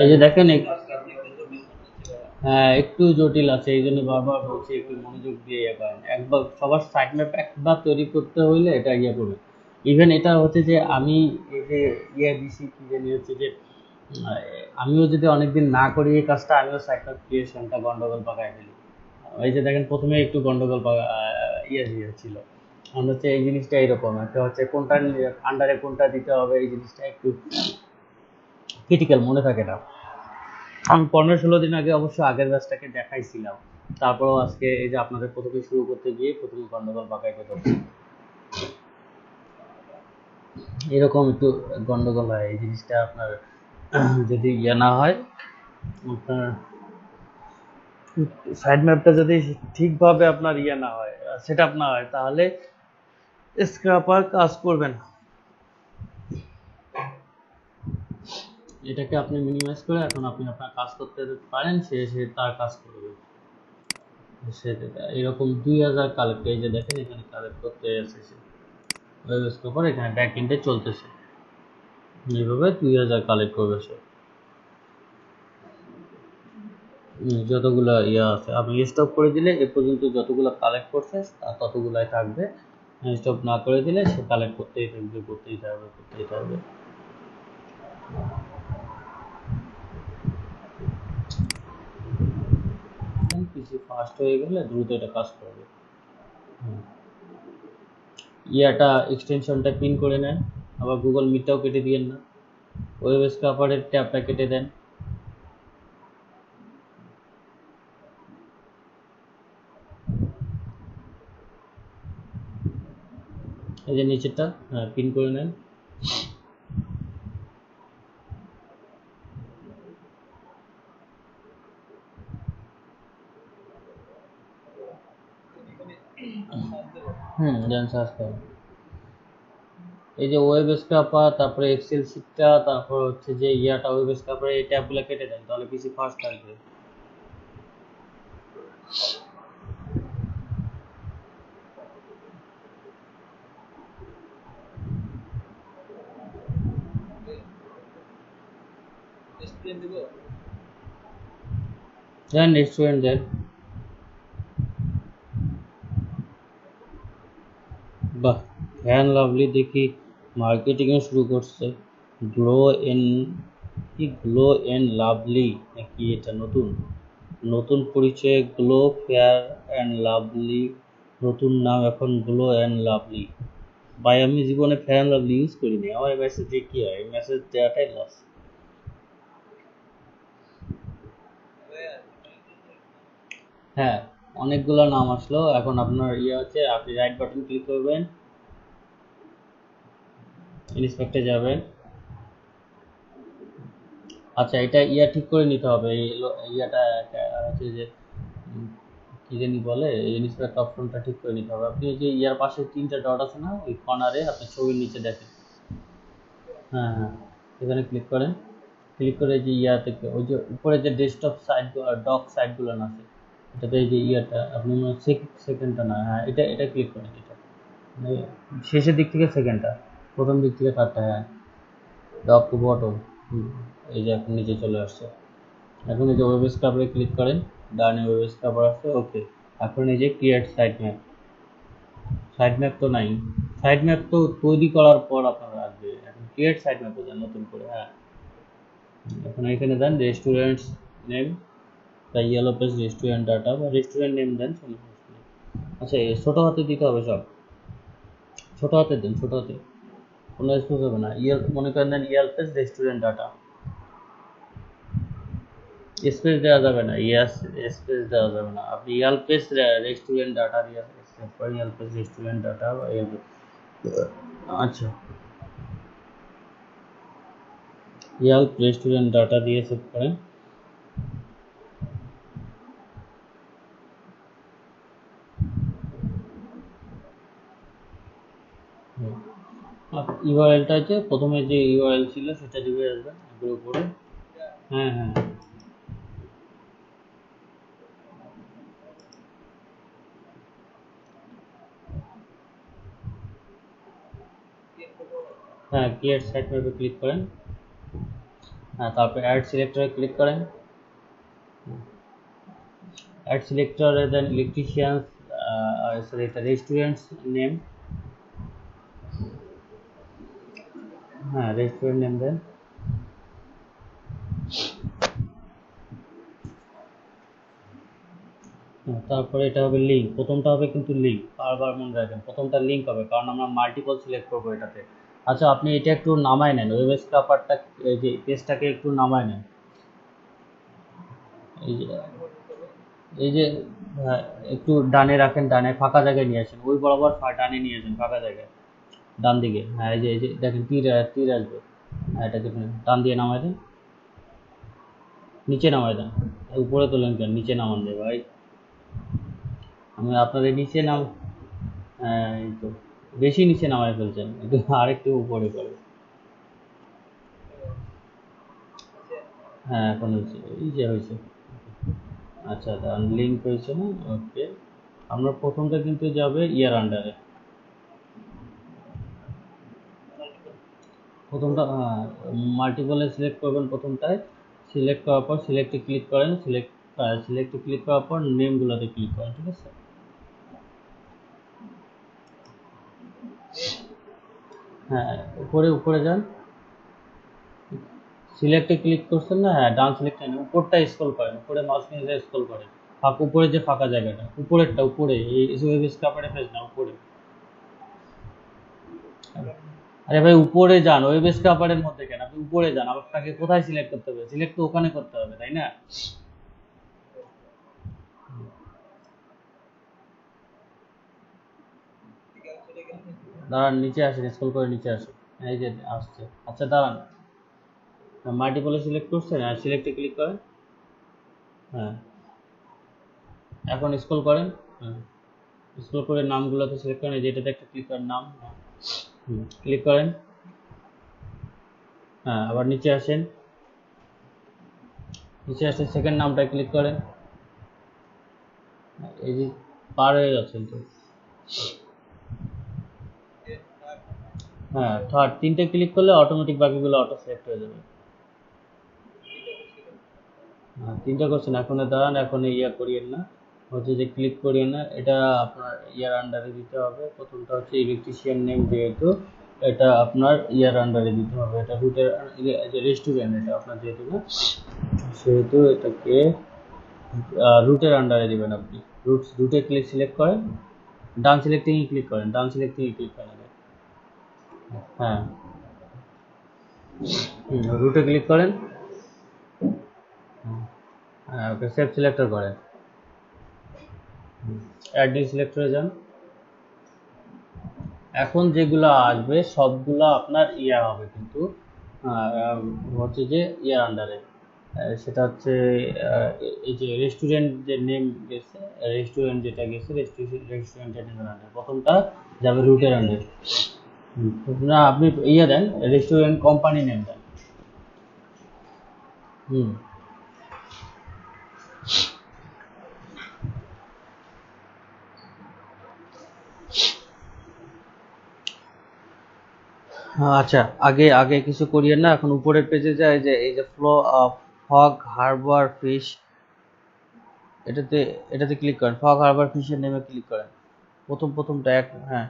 এই যে দেখেন হ্যাঁ একটু জটিল আছে, এই জন্য বারবার বলছি একটু মনোযোগ দিয়ে ইয়ে করেন। একবার সবার সাইট ম্যাপ একবার তৈরি করতে হইলে এটা ইয়ে করবে। ইভেন এটা হচ্ছে যে আমি এই যে ইয়ে দিছি কি জানি হচ্ছে যে আমিও যদি অনেকদিন না করি এই কাজটা, আমিও সাইট ম্যাপ ক্রিয়েশনটা গন্ডগোল পাকায় ফেলি। এই যে দেখেন প্রথমে একটু গন্ডগোল ইয়ে ছিল। আমরা হচ্ছে এই জিনিসটা এইরকম একটা হচ্ছে কোনটা আন্ডারে কোনটা দিতে হবে, এই জিনিসটা একটু ক্রিটিক্যাল, মনে থাকে না। আমি 15-16 দিন আগে অবশ্য আগের ব্যাচটাকে দেখাইছিলাম, তারপরেও আজকে এই যে আপনাদের প্রথমে শুরু করতে গিয়ে প্রথমে গন্ডগোল পাকাইতে হবে। এরকম একটু গন্ডগোল হয় এই জিনিসটা আপনার যদি ইয়ে না হয়, আপনার সাইড ম্যাপটা যদি ঠিকভাবে আপনার ইয়ে না হয়, সেট আপ না হয়, তাহলে স্ক্র্যাপার কাজ করবে না। এটাকে আপনি মিনিমাইজ করে এখন আপনি আপনার কাজ করতে পারেন, সে তার কাজ করবে। সেটা এরকম 2000 কালেক্ট, এই যে দেখেন এখানে কালেক্ট করতে এসেছে ওয়েব স্ক্র্যাপার, এখানে ব্যাক এন্ডে চলতেছে, এইভাবে 2000 কালেক্ট করবে সে। যতগুলা ইয়া আছে আপনি স্টপ করে দিলে এ পর্যন্ত যতগুলো কালেক্ট করছে ততগুলাই থাকবে। স্টপ না করে দিলে সে কালেক্ট করতেই থাকবে। পিসি ফাস্ট হয়ে গেলে দ্রুত এটা কাজ করবে। ইয়াটা এক্সটেনশনটা পিন করে নেন, আবার গুগল মিটটাও কেটে দিয়েন না, ওয়েব স্ক্র্যাপারের ট্যাবটা কেটে দেন, এই যে নিচেরটা, হ্যাঁ পিন করে নেন। দেন সার্চ করেন। এই যে ওয়েব স্ক্রাপার, তারপরে এক্সেল শিটটা, তারপর হচ্ছে যে ইয়াটা ওয়েব স্ক্রাপার, এই ট্যাবগুলো কেটে দেন, তাহলে পিসি ফাস্ট থাকবে। দেন রেস্টুরেন্ট দেন। বাহ, ফ্যান লাভলি দেখি মার্কেটিংও শুরু করছে। গ্লো এন, কি গ্লো এন্ড লাভলি নাকি এটা নতুন? নতুন পরিচয় গ্লো ফেয়ার অ্যান্ড লাভলি, নতুন নাম এখন গ্লো অ্যান্ড লাভলি। ভাই আমি জীবনে ফেয়ার অ্যান্ড লাভলি ইউজ করিনি, আমার মেসেজ দিয়ে কি হয়? মেসেজ দেওয়াটাই লস। হ্যাঁ, অনেকগুলো নাম আসলো। এখন আপনার ইয়ে হচ্ছে, আপনি রাইট বাটন ক্লিক করবেন, ইন্সপেক্টে যাবেন। আচ্ছা, এটা ইয়া ঠিক করে নিতে হবে, এই ইয়াটা হচ্ছে যে কি জানি বলে, ইন্সপেক্ট অপশনটা ঠিক করে নিতে হবে। আপনি যে ইয়ার পাশে 3টা ডট আছে না, ওই কর্নারে আপনার ছবির নিচে দেখেন। হ্যাঁ হ্যাঁ, এখানে ক্লিক করেন। ক্লিক করে যে ইয়া থেকে ওই যে উপরে যে ডেস্কটপ সাইট ডক সাইটগুলো আছে, এটাতে এই যে ইয়াটা আপনি সেকেন্ডটা না, হ্যাঁ এটা এটা ক্লিক করেন। এটা মানে শেষের দিক থেকে সেকেন্ডটা, প্রথম দিক থেকে থার্ডটা, হ্যাঁ ডক টু বটম। এই যে এখন নিচে চলে আসছে। এখন এই যে ওয়েব স্ক্রাবারে ক্লিক করেন, ডানে ওয়েব স্ক্রাবার আছে, ওকে। এখন এই যে create site map, site map তো নাই, সাইট ম্যাপ তো তৈরি করার পর আপনার আসবে। এখন ক্রিয়েট সাইট ম্যাপে যান নতুন করে, হ্যাঁ। এখন এখানে দেন রেস্টুরেন্টস নেম, তাই ইয়েলো পেজ রেস্টুরেন্ট ডাটা, বা রেস্টুরেন্ট নেম দেন, সমস্যা নেই। আচ্ছা, ছোটো হাতে দিতে হবে সব, ছোটো হাতে দেন, ছোটো হাতে, কোনো স্পেস হবে না। মনে করেন দেন yellow page restaurant data, space দেওয়া যাবে না, স্পেস দেওয়া যাবে না। আপনি পেজ রেস্টুরেন্ট ডাটা দিয়ে সেভ করেন, পেজ রেস্টুরেন্ট ডাটা। আচ্ছা, রেস্টুরেন্ট ডাটা দিয়ে সেভ করেন। ইউআরএলটা হচ্ছে প্রথমে যে ইউআরএল ছিল সেটা দিয়ে আসবেন এগুলো উপরে। হ্যাঁ হ্যাঁ হ্যাঁ, ক্রিয়েট সাইট ম্যাপে ক্লিক করেন। হ্যাঁ, তারপর অ্যাড সিলেক্টরে ক্লিক করেন। অ্যাড সিলেক্টরে দেন ইলেকট্রিশিয়ান, সরি এটা রেস্টুরেন্টস নেম। হ্যাঁ, রেস্টুরেন্ট নেম দেন। তারপরে এটা হবে লিঙ্ক, প্রথমটা হবে কিন্তু লিঙ্ক, বারবার মনে রাখবেন প্রথমটা লিঙ্ক হবে, কারণ আমরা মাল্টিপল সিলেক্ট করবো এটাতে। আচ্ছা, আপনি এটা একটু নামায় নেন, ওয়েব স্ক্রাপারটা, এই যে পেজটাকে একটু নামায় নেন। এই যে এই যে হ্যাঁ, একটু ডানে রাখেন, ডানে ফাঁকা জায়গায় নিয়ে আসেন, ওই বরাবর ডানে নিয়ে আসেন ফাঁকা জায়গায়, ডান দিকে। হ্যাঁ, এই যে দেখেন তীর তীর আসবে, হ্যাঁ এটাকে ডান দিয়ে নামায় দেন, নিচে নামায় দেন। উপরে তোলেন কেন, নিচে নামান দে ভাই, আমি আপনাদের নিচে নাম, হ্যাঁ এই তো, বেশি নিচে নামায় ফেলছেন, একটু আরেকটু উপরে করে। হ্যাঁ এখন হয়েছে, এই যে হয়েছে। আচ্ছা, লিঙ্ক হয়েছে না, ওকে। আমরা প্রথমটা কিন্তু যাবে ইয়ার আন্ডারে, প্রথমটা মাল্টিপলে সিলেক্ট করবেন প্রথমটায়। সিলেক্ট করার পর সিলেক্টে ক্লিক করেন, সিলেক্টে ক্লিক করার পর নেমগুলোতে ক্লিক করেন, ঠিক আছে। হ্যাঁ, উপরে উপরে যান, সিলেক্টে ক্লিক করছেন না, হ্যাঁ ডান সিলেক্টে উপরটা স্ক্রল করেন, উপরে মাউস নিয়ে স্ক্রল করেন, উপরে যে ফাঁকা জায়গাটা, উপরেরটা, উপরে এই ওয়েব স্ক্রাপারে পেজ না, উপরে। আরে ভাই উপরে যান, ওয়েব স্ক্রাপারের মধ্যে কেন, আপনি উপরে যান, আপনাকে কোথায় সিলেক্ট করতে হবে? সিলেক্ট তো ওখানে করতে হবে, তাই না? দাঁড়ান, নিচে আসেন, স্ক্রল করে নিচে আসেন। এই যে আসছে। আচ্ছা দাঁড়ান, মাল্টিপলে সিলেক্ট করছেন, আর সিলেক্টে ক্লিক করেন। হ্যাঁ, এখন স্ক্রল করেন। হ্যাঁ, স্ক্রল করে নামগুলোতে সিলেক্ট করেন, এই যে এটাতে একটা ক্লিক করেন, নাম। ক্লিক করেন। হ্যাঁ, আবার নিচে আসেন, নিচে আসে সেকেন্ড নামটা ক্লিক করেন। এই যে পার হয়ে যাচ্ছেন তো। হ্যাঁ, থার্ড, তিনটে ক্লিক করলে অটোমেটিক বাকিগুলো অটো সিলেক্ট হয়ে যাবে। হ্যাঁ, তিনটা করছেন, এখন দাঁড়ান, এখন ইয়া করিয়েন না, হচ্ছে যে ক্লিক করিয়েন না, এটা আপনার ইয়ার আন্ডারে দিতে হবে। প্রথমটা হচ্ছে ইলেকট্রিশিয়ান নেম, যেহেতু এটা আপনার ইয়ার আন্ডারে দিতে হবে, এটা রুটের রেস্টুরেন্ট, এটা আপনার যেহেতু না, সেহেতু এটাকে রুটের আন্ডারে দিবেন আপনি। রুটে ক্লিক সিলেক্ট করেন, ডান সিলেক্টিং ক্লিক করেন, ডান সিলেক্টিং ক্লিক করেন। হ্যাঁ, রুটে ক্লিক করেন। হ্যাঁ, ওকে সেভ সিলেক্টর করেন, অ্যাড সিলেক্ট হয়ে যান। এখন যেগুলো আসবে সবগুলো আপনার ইয়া হবে, কিন্তু হচ্ছে যে ইয়ার আন্ডারে, সেটা হচ্ছে এই যে রেস্টুরেন্ট যে নেম গেছে, রেস্টুরেন্ট যেটা গেছে, রেস্টুরেন্টের নেমের আন্ডারে প্রথমটা যাবে রুটের আন্ডারে। না, আপনি ইয়ে দেন, রেস্টুরেন্ট কোম্পানি নেম দেন। হুম, আচ্ছা, আগে আগে কিছু করিয়েন না, এখন উপরের পেজে যায়, যে এই যে ফগ হারবার ফিশ, এটাতে এটাতে ক্লিক করেন, ফগ হারবার ফিশের নেমে ক্লিক করেন, প্রথমটা এক। হ্যাঁ,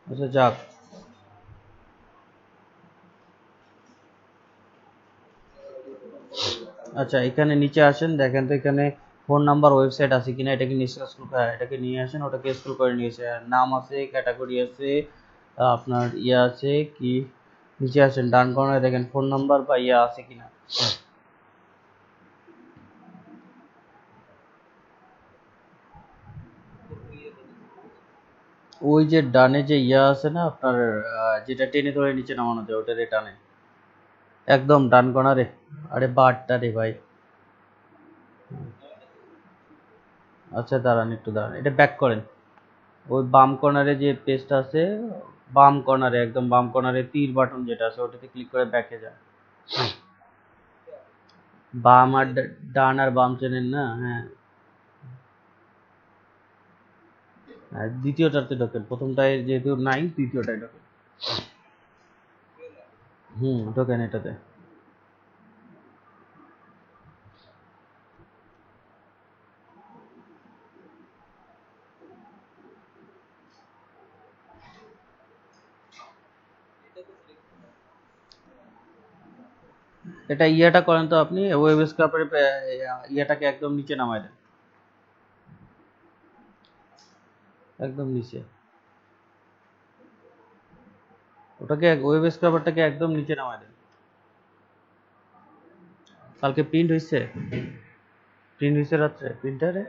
আচ্ছা যাক। আচ্ছা, এখানে নিচে আসেন, দেখেন তো এখানে ফোন নাম্বার, ওয়েবসাইট আছে কিনা, এটাকে নিচে স্ক্রল করে, এটাকে নিয়ে আসেন, ওটাকে স্ক্রল করে নিয়ে এসে নাম আছে, ক্যাটাগরি আছে, আপনার ইয়ে আছে কি, নিচে আসেন, ডান কর্নারে দেখেন ফোন নাম্বার বা ইয়ে আছে কিনা। ওই যে ডানে যে ইয়া আছে না আপনার, যেটা টেনে ধরে নিচে নামানো যায়, ওটার টানে একদম ডান কর্নারে। আরে বারটা রে ভাই। আচ্ছা দাঁড়ান, একটু দাঁড়ান, এটা ব্যাক করেন। ওই বাম কর্নারে যে পেজটা আছে, বাম কর্নারে, একদম বাম কর্নারে তীর বাটন যেটা আছে, ওটাতে ক্লিক করে ব্যাকে যান। বাম আর ডান আর বাম চেনেন না? হ্যাঁ, আর দ্বিতীয়টাতে ঢোকেন, প্রথমটায় যেহেতু নাই, দ্বিতীয়টায় ঢোকেন। ঢোকেন এটাতে। এটা ইয়েটা করেন তো আপনি, ওয়েব স্ক্রাপের ইয়েটাকে একদম নিচে নামাই দেন, একদম নিচে। ওটাকে ওয়েব স্ক্রাপারটাকে একদম নিচে নামাই দেন। কালকে প্রিন্ট হয়েছে, প্রিন্ট হয়েছে রাত্রে প্রিন্টারে।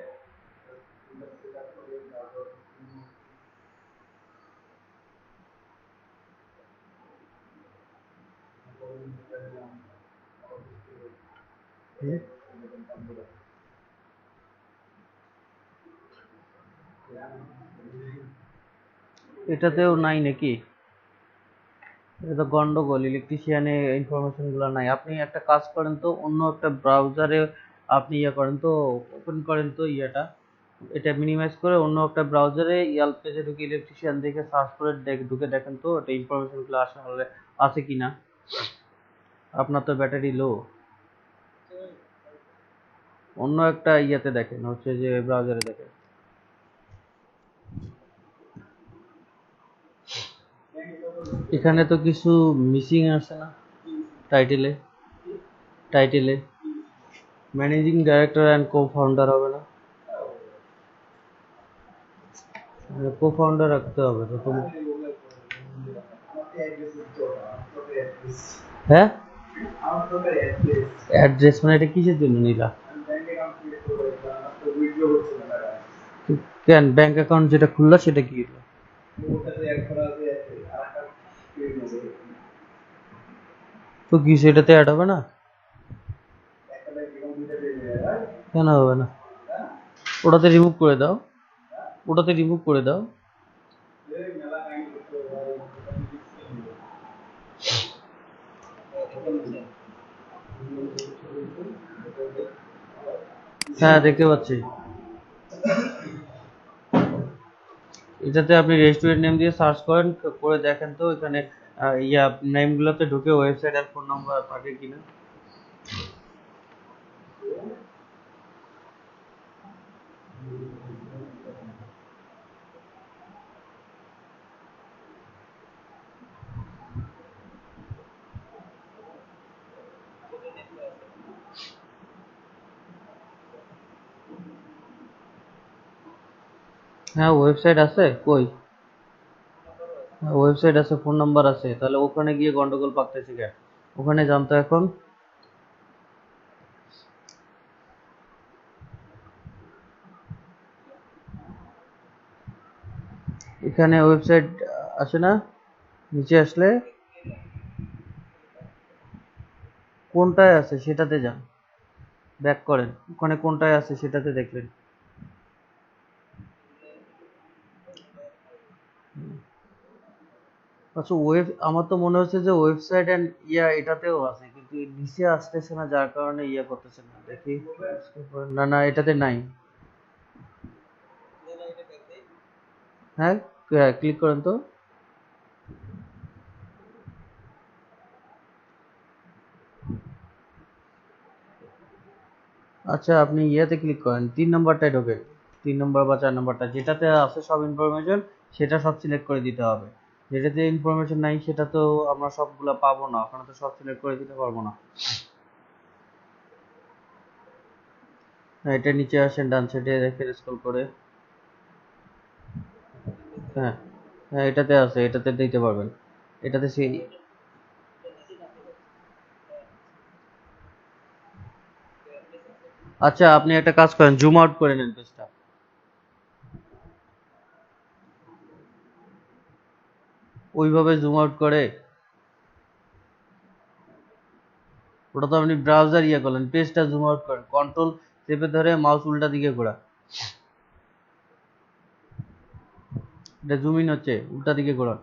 এটাতেও নাই নাকি? এটা তো গন্ডগোল, ইলেকট্রিশিয়ানে ইনফরমেশন গুলো নাই। আপনি একটা কাজ করেন তো, অন্য একটা ব্রাউজারে আপনি ইয়ে করেন তো, ওপেন করেন তো ইয়েটা, এটা মিনিমাইজ করে অন্য একটা ব্রাউজারে ইয়াল্প পেজে ঢুকে ইলেকট্রিশিয়ান দেখে সার্চ করে ঢুকে দেখেন তো এটা ইনফরমেশন গুলো আসলে আছে কিনা। আপনার তো ব্যাটারি লো, অন্য একটা ইয়েতে দেখেন, হচ্ছে যে ব্রাউজারে দেখেন। এখানে তো কিছু মিসিং আছে না টাইটেলে? টাইটেলে managing director and co founder হবে না? কো ফাউন্ডার রাখতে হবে তো তুমি। হ্যাঁ, অ্যাড্রেস মানে এটা কিসের জন্য নিলা? কেন ব্যাংক অ্যাকাউন্ট যেটা খুললা সেটা কি হলো? তো কি সেটাতে অ্যাড হবে না? কেন হবে না? ওটাতে রিমুভ করে দাও, ওটাতে রিমুভ করে দাও। হ্যাঁ দেখতে পাচ্ছি। এটাতে আপনি রেস্টুরেন্ট নেম দিয়ে সার্চ করেন, করে দেখেন তো এখানে নেমগুলোতে ঢুকে ওয়েবসাইট আর ফোন নাম্বার থাকে কিনা। হ্যাঁ ওয়েবসাইট আছে কই? ওয়েবসাইট আছে, ফোন নাম্বার আছে, তাহলে ওখানে গিয়ে গন্ডগোল পাকতেছি কেন? ওখানে জানতো এখন। এখানে ওয়েবসাইট আসে না, নিচে আসলে কোনটায় আছে সেটাতে যান, ব্যাক করেন, ওখানে কোনটায় আছে সেটাতে দেখবেন। আচ্ছা আমার তো মনে হচ্ছে যে ওয়েবসাইট এন্ড এটাতেও আছে, কিন্তু নিচে আসতেছে না যার কারণে করতেছে না, দেখি। না না এটাতে নাই। হ্যাঁ ক্লিক করেন তো। আচ্ছা আপনি ক্লিক করেন, 3 নম্বরটায় ঢোকেন, 3 নম্বর বা 4 নম্বরটা যেটাতে আছে সব ইনফরমেশন, সেটা সব সিলেক্ট করে দিতে হবে। যেটাতে ইনফরমেশন নাই সেটা তো আমরা সবগুলা পাবো না, ওখানে তো সব সিলেক্ট করে দিতে পারবো না। হ্যাঁ এটা নিচে আসেন, ডান সাইডে রেখে স্ক্রল করে। হ্যাঁ হ্যাঁ এটাতে আছে, এটাতে দিতে পারবেন। এটাতে সেই। আচ্ছা আপনি একটা কাজ করেন, জুম আউট করে নেন পেজটা। ওইভাবে জুম আউট করে, ওটা তো আপনি ব্রাউজার করলেন, পেজটা জুম আউট করেন, কন্ট্রোল চেপে ধরে মাউস উল্টা দিকে ঘোরা। এটা জুম ইন হচ্ছে, উল্টা দিকে ঘোরান।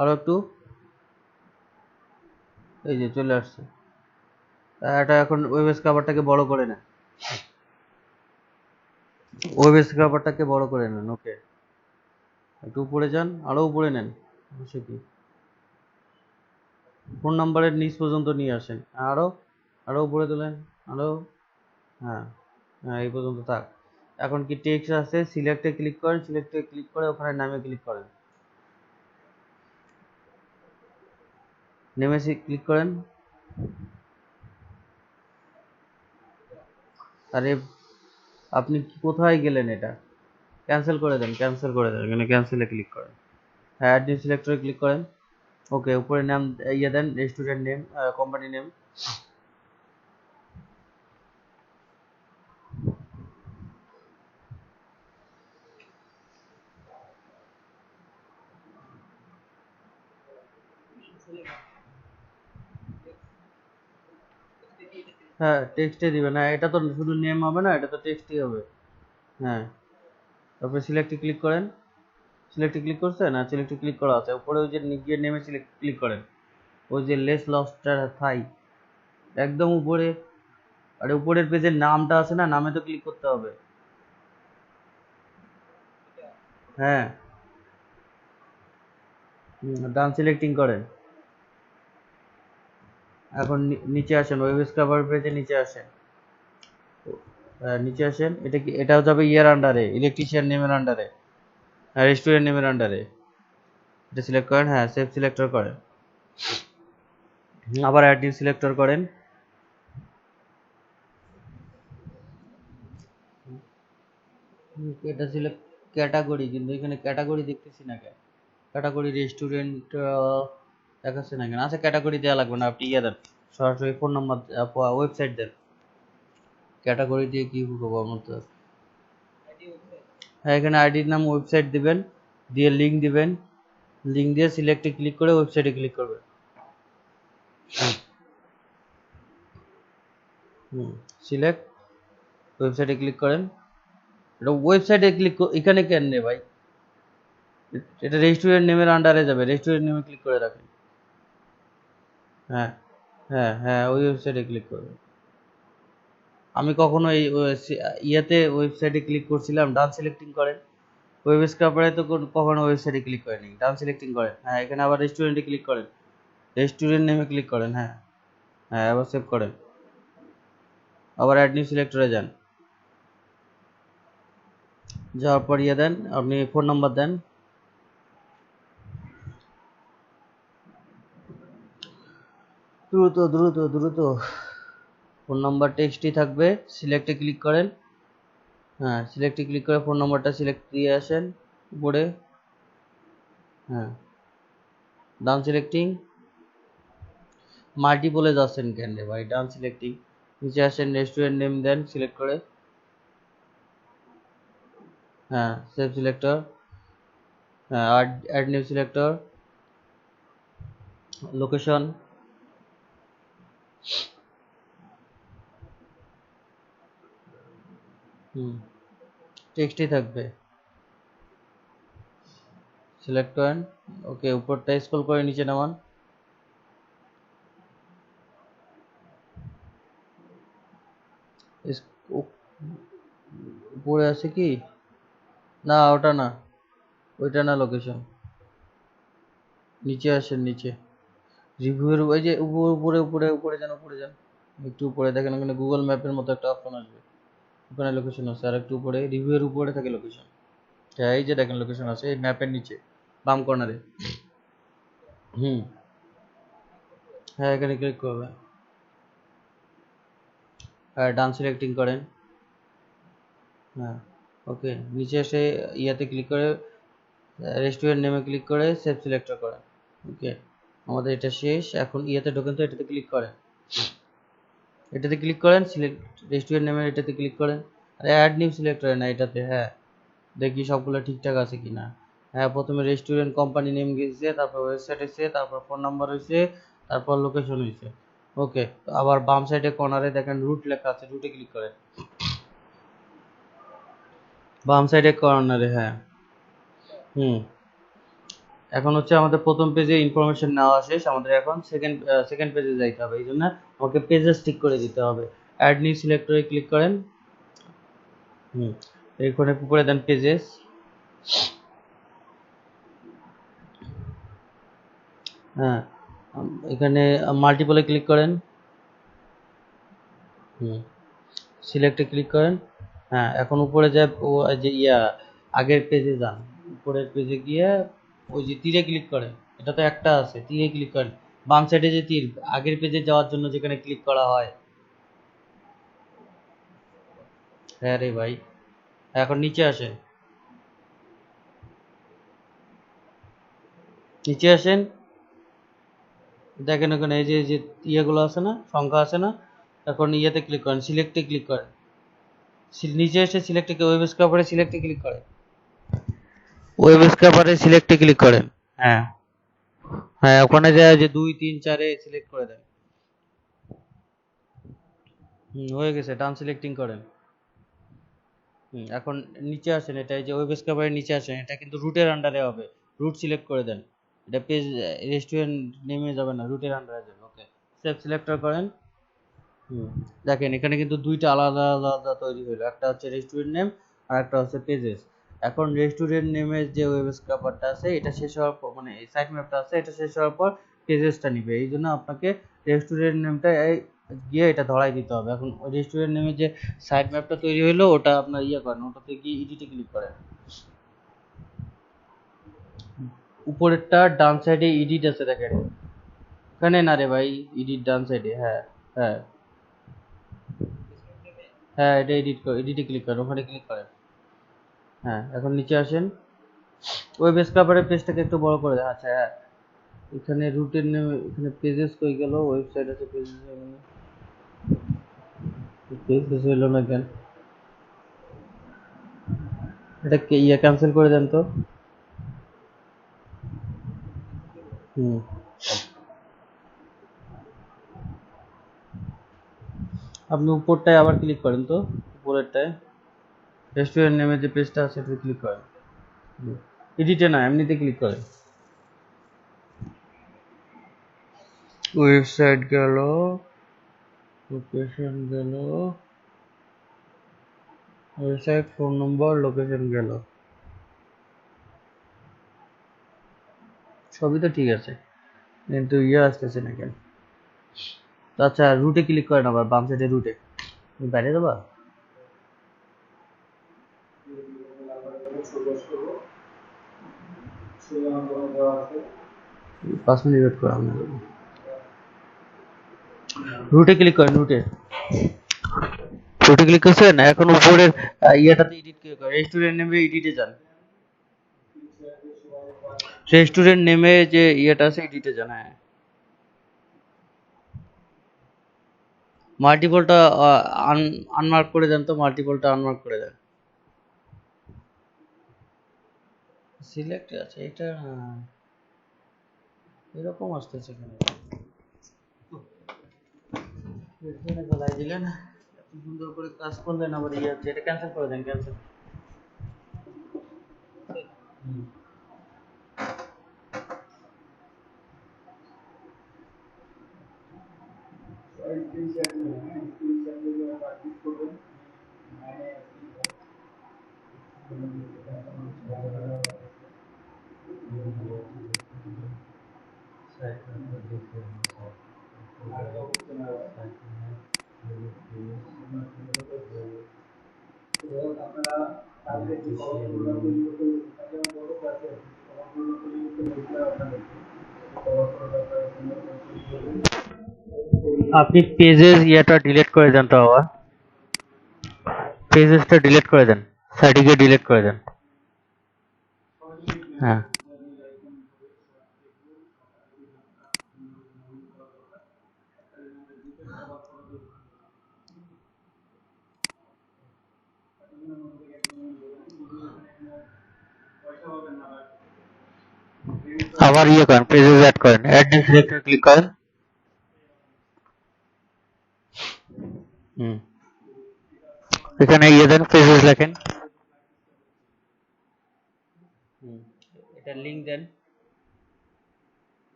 আরো একটু, এই যে চলে আসছে। এটা এখন ওয়েব স্ক্রাবারটাকে বড় করে নেন, ওয়েব স্ক্রাবারটাকে বড় করে নেন। ওকে একটু উপরে যান, আরো উপরে নেন, অবশ্যই কি ফোন নাম্বারের নিচ পর্যন্ত নিয়ে আসেন, আরো আরো উপরে তোলেন, আরো। হ্যাঁ হ্যাঁ এই পর্যন্ত থাক। এখন কি টেক্সট আছে, সিলেক্টে ক্লিক করেন, সিলেক্টে ক্লিক করে ওখানে নামে ক্লিক করেন, নেমে ক্লিক করেন। আরে আপনি কোথায় গেলেন? এটা ক্যান্সেল করে দেন, ক্যান্সেল করে দেন, এখানে ক্যান্সেলে ক্লিক করেন। হ্যাঁ অ্যাড নিউ সিলেক্টরে ক্লিক করেন। ওকে উপরে নাম দেন, রেস্টুরেন্ট নেম, কোম্পানি নেম। হ্যাঁ টেক্সটে দিবেন, হ্যাঁ এটা তো শুধু নেম হবে না, এটা তো টেক্সটই হবে। হ্যাঁ তারপরে সিলেক্টে ক্লিক করেন, সিলেক্টে ক্লিক করছেন, আর সিলেক্টে ক্লিক করা আছে, উপরে ওই যে গিয়ে নেমে সিলেক্ট ক্লিক করেন, ওই যে লেস লস্টার থাই একদম উপরে। আর উপরের পেজের নামটা আছে না, নামে তো ক্লিক করতে হবে। হ্যাঁ ডান সিলেক্টিং করেন। এখন নিচে আসেন, ওয়েব স্ক্রাবার পেজে নিচে আসেন। নিচে আসেন, এটা কি, এটাও যাবে আন্ডারে, ইলেকট্রিশিয়ান নেমের আন্ডারে, রেস্টুরেন্ট নেমের আন্ডারে। এটা সিলেক্ট করেন, হ্যাঁ সেভ সিলেক্টর করেন, আবার অ্যাড নিউ সিলেক্টর করেন। এটা ছিল ক্যাটাগরি, কিন্তু এখানে ক্যাটাগরি দেখতেছি না কেন? ক্যাটাগরি রেস্টুরেন্ট দেখাচ্ছে না কেন? আচ্ছা ক্যাটাগরি দেওয়া লাগবে না, আপনি দেন, সরাসরি ফোন নাম্বার ওয়েবসাইট দেন। ক্যাটাগরি দিয়ে কি করবো আমার তো। হ্যাঁ, এখানে আইডির নাম ওয়েবসাইট দিবেন, দিয়ে লিঙ্ক দিবেন, লিঙ্ক দিয়ে সিলেক্টে ক্লিক করে ওয়েবসাইটে ক্লিক করবেন। সিলেক্ট, ওয়েবসাইটে ক্লিক করেন। এটা ওয়েবসাইটে ক্লিক এখানে কেন নে ভাই, এটা রেস্টুরেন্ট নেমের আন্ডারে যাবে, রেস্টুরেন্ট নেমে ক্লিক করে রাখেন। হ্যাঁ হ্যাঁ হ্যাঁ, ওই ওয়েবসাইটে ক্লিক করবেন। আমি কখনো এই ইয়াতে ওয়েবসাইটে ক্লিক করছিলাম, ডান সিলেক্টিং করেন। ওয়েব স্ক্রাপারে তো কখনো ওয়েবসাইটে ক্লিক করেনি, ডান সিলেক্টিং করেন। হ্যাঁ, এখানে আবার রেস্টুরেন্টে ক্লিক করেন, রেস্টুরেন্ট নেমে ক্লিক করেন। হ্যাঁ হ্যাঁ, আবার সেভ করেন, আবার অ্যাড নিউ সিলেক্টরে যান, যাওয়ার পর ইয়ে দেন, আপনি ফোন নাম্বার দেন। দ্রুত দ্রুত দ্রুত, ফোন নাম্বার টেক্সটই থাকবে, সিলেক্টে ক্লিক করেন। হ্যাঁ, সিলেক্টে ক্লিক করে ফোন নাম্বারটা সিলেক্ট দিয়ে আসেন উপরে। হ্যাঁ, ডান সিলেক্টিং, মাল্টিপলে যাচ্ছেন কেন রে ভাই, ডান সিলেক্টিং, নিচে আসেন, রেস্টুরেন্ট নেম দেন সিলেক্ট করে। হ্যাঁ, সেভ সিলেক্টর। হ্যাঁ, অ্যাড নিউ সিলেক্টর, লোকেশন। টেক্সটই থাকবে, সিলেক্ট করেন। ওকে, উপরটা স্ক্রল করে নিচে নামান। উপরে আছে কি না, ওটা না, ওইটা না, লোকেশন। নিচে আসেন, নিচে রিভিউয়ের ওই যে উপরে উপরে উপরে যান, উপরে যান, একটু উপরে দেখেন, ওখানে গুগল ম্যাপের মতো একটা অপশন আসবে, ওখানে লোকেশন আছে। আর একটু উপরে রিভিউয়ের উপরে থাকে লোকেশন। হ্যাঁ, এই যে দেখেন লোকেশন আছে এই ম্যাপের নিচে বাম কর্নারে। হ্যাঁ, এখানে ক্লিক করবেন, হ্যাঁ, ডান সিলেক্টিং করেন। হ্যাঁ, ওকে, নিচে এসে ইয়াতে ক্লিক করে রেস্টুরেন্ট নেমে ক্লিক করে সেভ সিলেক্টর করেন। ওকে, আমাদের এটা শেষ। এখন ইয়াতে ঢোকেন, তো এটাতে ক্লিক করেন, এটাতে ক্লিক করেন, সিলেক্ট রেস্টুরেন্ট নেমে এটাতে ক্লিক করেন। আর অ্যাড নিউ সিলেক্টর না, এটাতে। হ্যাঁ, দেখি সবগুলো ঠিকঠাক আছে কিনা। হ্যাঁ, প্রথমে রেস্টুরেন্ট কোম্পানি নেম গেছে, তারপর ওয়েবসাইট হয়েছে, তারপর ফোন নাম্বার হয়েছে, তারপর লোকেশন হয়েছে। ওকে, আবার বাম সাইডে কর্নারে দেখেন রুট লেখা আছে, রুটে ক্লিক করেন, বাম সাইডে কর্নারে। হ্যাঁ, এখন হচ্ছে আমাদের প্রথম পেজে ইনফরমেশন নেওয়া শেষ, আমাদের এখন সেকেন্ড পেজে যাইতে হবে। এই জন্য আমাকে পেজেস ঠিক করে দিতে হবে। অ্যাড নিউ সিলেক্টরে ক্লিক করেন। এখানে উপরে দেন পেজেস। হ্যাঁ, এখানে মাল্টিপলে ক্লিক করেন। সিলেক্টে ক্লিক করেন। হ্যাঁ, এখন উপরে যায় ও যে আগের পেজে যান, উপরের পেজে গিয়ে ওই যে তীরে ক্লিক করেন। এটা তো একটা আছে, তীরে ক্লিক করেন, বাম সাইডে যে তীর, আগের পেজে যাওয়ার জন্য যেখানে ক্লিক করা হয়। হ্যাঁ রে ভাই, এখন নিচে আসেন, নিচে আসেন, দেখেন ওখানে এই যে যে ইয়েগুলো আছে না, সংখ্যা আছে না, এখন ইয়েতে ক্লিক করেন, সিলেক্টে ক্লিক করেন। নিচে এসে সিলেক্টে, ওয়েব স্ক্রাপারে সিলেক্টে ক্লিক করেন, ওয়েব স্ক্রাপারে সিলেক্টে ক্লিক করেন। হ্যাঁ হ্যাঁ, ওখানে যায় যে 2 3 4 এ সিলেক্ট করে দেন। হয়ে গেছে, ডান সিলেক্টিং করেন। এখন নিচে আসেন, এটা এই যে ওয়েব স্ক্রাপারের নিচে আসেন, এটা কিন্তু রুটের আন্ডারে হবে, রুট সিলেক্ট করে দেন। এটা পেজ রেস্টুরেন্ট নেমে যাবে না, রুটের আন্ডারে যাবে। ওকে, সেভ সিলেক্টর করেন। দেখেন এখানে কিন্তু দুইটা আলাদা আলাদা তৈরি হলো, একটা হচ্ছে রেস্টুরেন্ট নেম আর একটা হচ্ছে পেজেস। এখন রেস্টুরেন্ট নেমের যে ওয়েব স্ক্রাপারটা আছে এটা শেষ হওয়ার পর, মানে এই সাইট ম্যাপটা আছে, এটা শেষ হওয়ার পর পেজেসটা নিবে। এই জন্য আপনাকে রেস্টুরেন্ট নেমটা গিয়ে এটা ধরাই দিতে হবে। এখন রেস্টুরেন্ট নেমে যে সাইট ম্যাপটা তৈরি হলো ওটা আপনার করেন, ওটাতে গিয়ে এডিটে ক্লিক করেন। উপরেরটা ডান সাইডে এডিট আছে দেখেন, এখানে না রে ভাই, এডিট ডান সাইডে। হ্যাঁ হ্যাঁ হ্যাঁ, এটা এডিটে ক্লিক করেন, ওখানে ক্লিক করেন। হ্যাঁ, এখন নিচে আসেন, ওয়েব স্ক্রাপারের পেজটাকে একটু বড় করে দেন। আচ্ছা হ্যাঁ, এখানে রুটের নেম, এখানে পেজেস কই গেল, ওয়েবসাইট আছে, পেজেস কিছু হইলো না কেন? এটা ক্যান্সেল করে দেন তো। হুম, আপনি উপরটায় আবার ক্লিক করেন তো, উপরেরটায় রেস্টুরেন্ট নেমে যে পেজটা আছে সেটাতে ক্লিক করেন। এডিটে না, এমনিতে ক্লিক করেন। ওয়েবসাইট গেল, লোকেশন গেল, ওয়েবসাইট, ফোন নম্বর, লোকেশন গেল, সবই তো ঠিক আছে, কিন্তু আসতেছে না কেন? তো আচ্ছা, রুটে ক্লিক করেন আবার, বাম সাইডে রুটে। তুমি বাইরে যাবা? 5 মিনিট ওয়েট করো, আমি যাবো। রুটে ক্লিক করেন, রুটে। রুটে ক্লিক করছেন, এখন উপরের ইয়েটাতে এডিট ক্লিক করেন, রেস্টুরেন্ট নেমে এডিটে যান। রেস্টুরেন্ট নেমে যে ইয়েটা আছে এডিটে যান, হ্যাঁ। মাল্টিপলটা আনমার্ক করে দেন তো, মাল্টিপলটা আনমার্ক করে দেন। সিলেক্ট আছে এটা, এরকম আসতেছে কেন? গলায় দিলেন, এত সুন্দর করে কাজ করলেন, আবার হচ্ছে, এটা ক্যান্সেল করে দেন, ক্যান্সেল। আপনি পেজেস ইয়েটা ডিলিট করে দেন তো, আবার পেজেসটা ডিলিট করে দেন, সাইডে গিয়ে ডিলিট করে দেন। হ্যাঁ, আবার করেন, পেজেস অ্যাড করেন, অ্যাড নিউ সিলেক্টর ক্লিক করেন। হুম, এখানে দেন, পেজেস লেখেন। এটা লিংক দেন।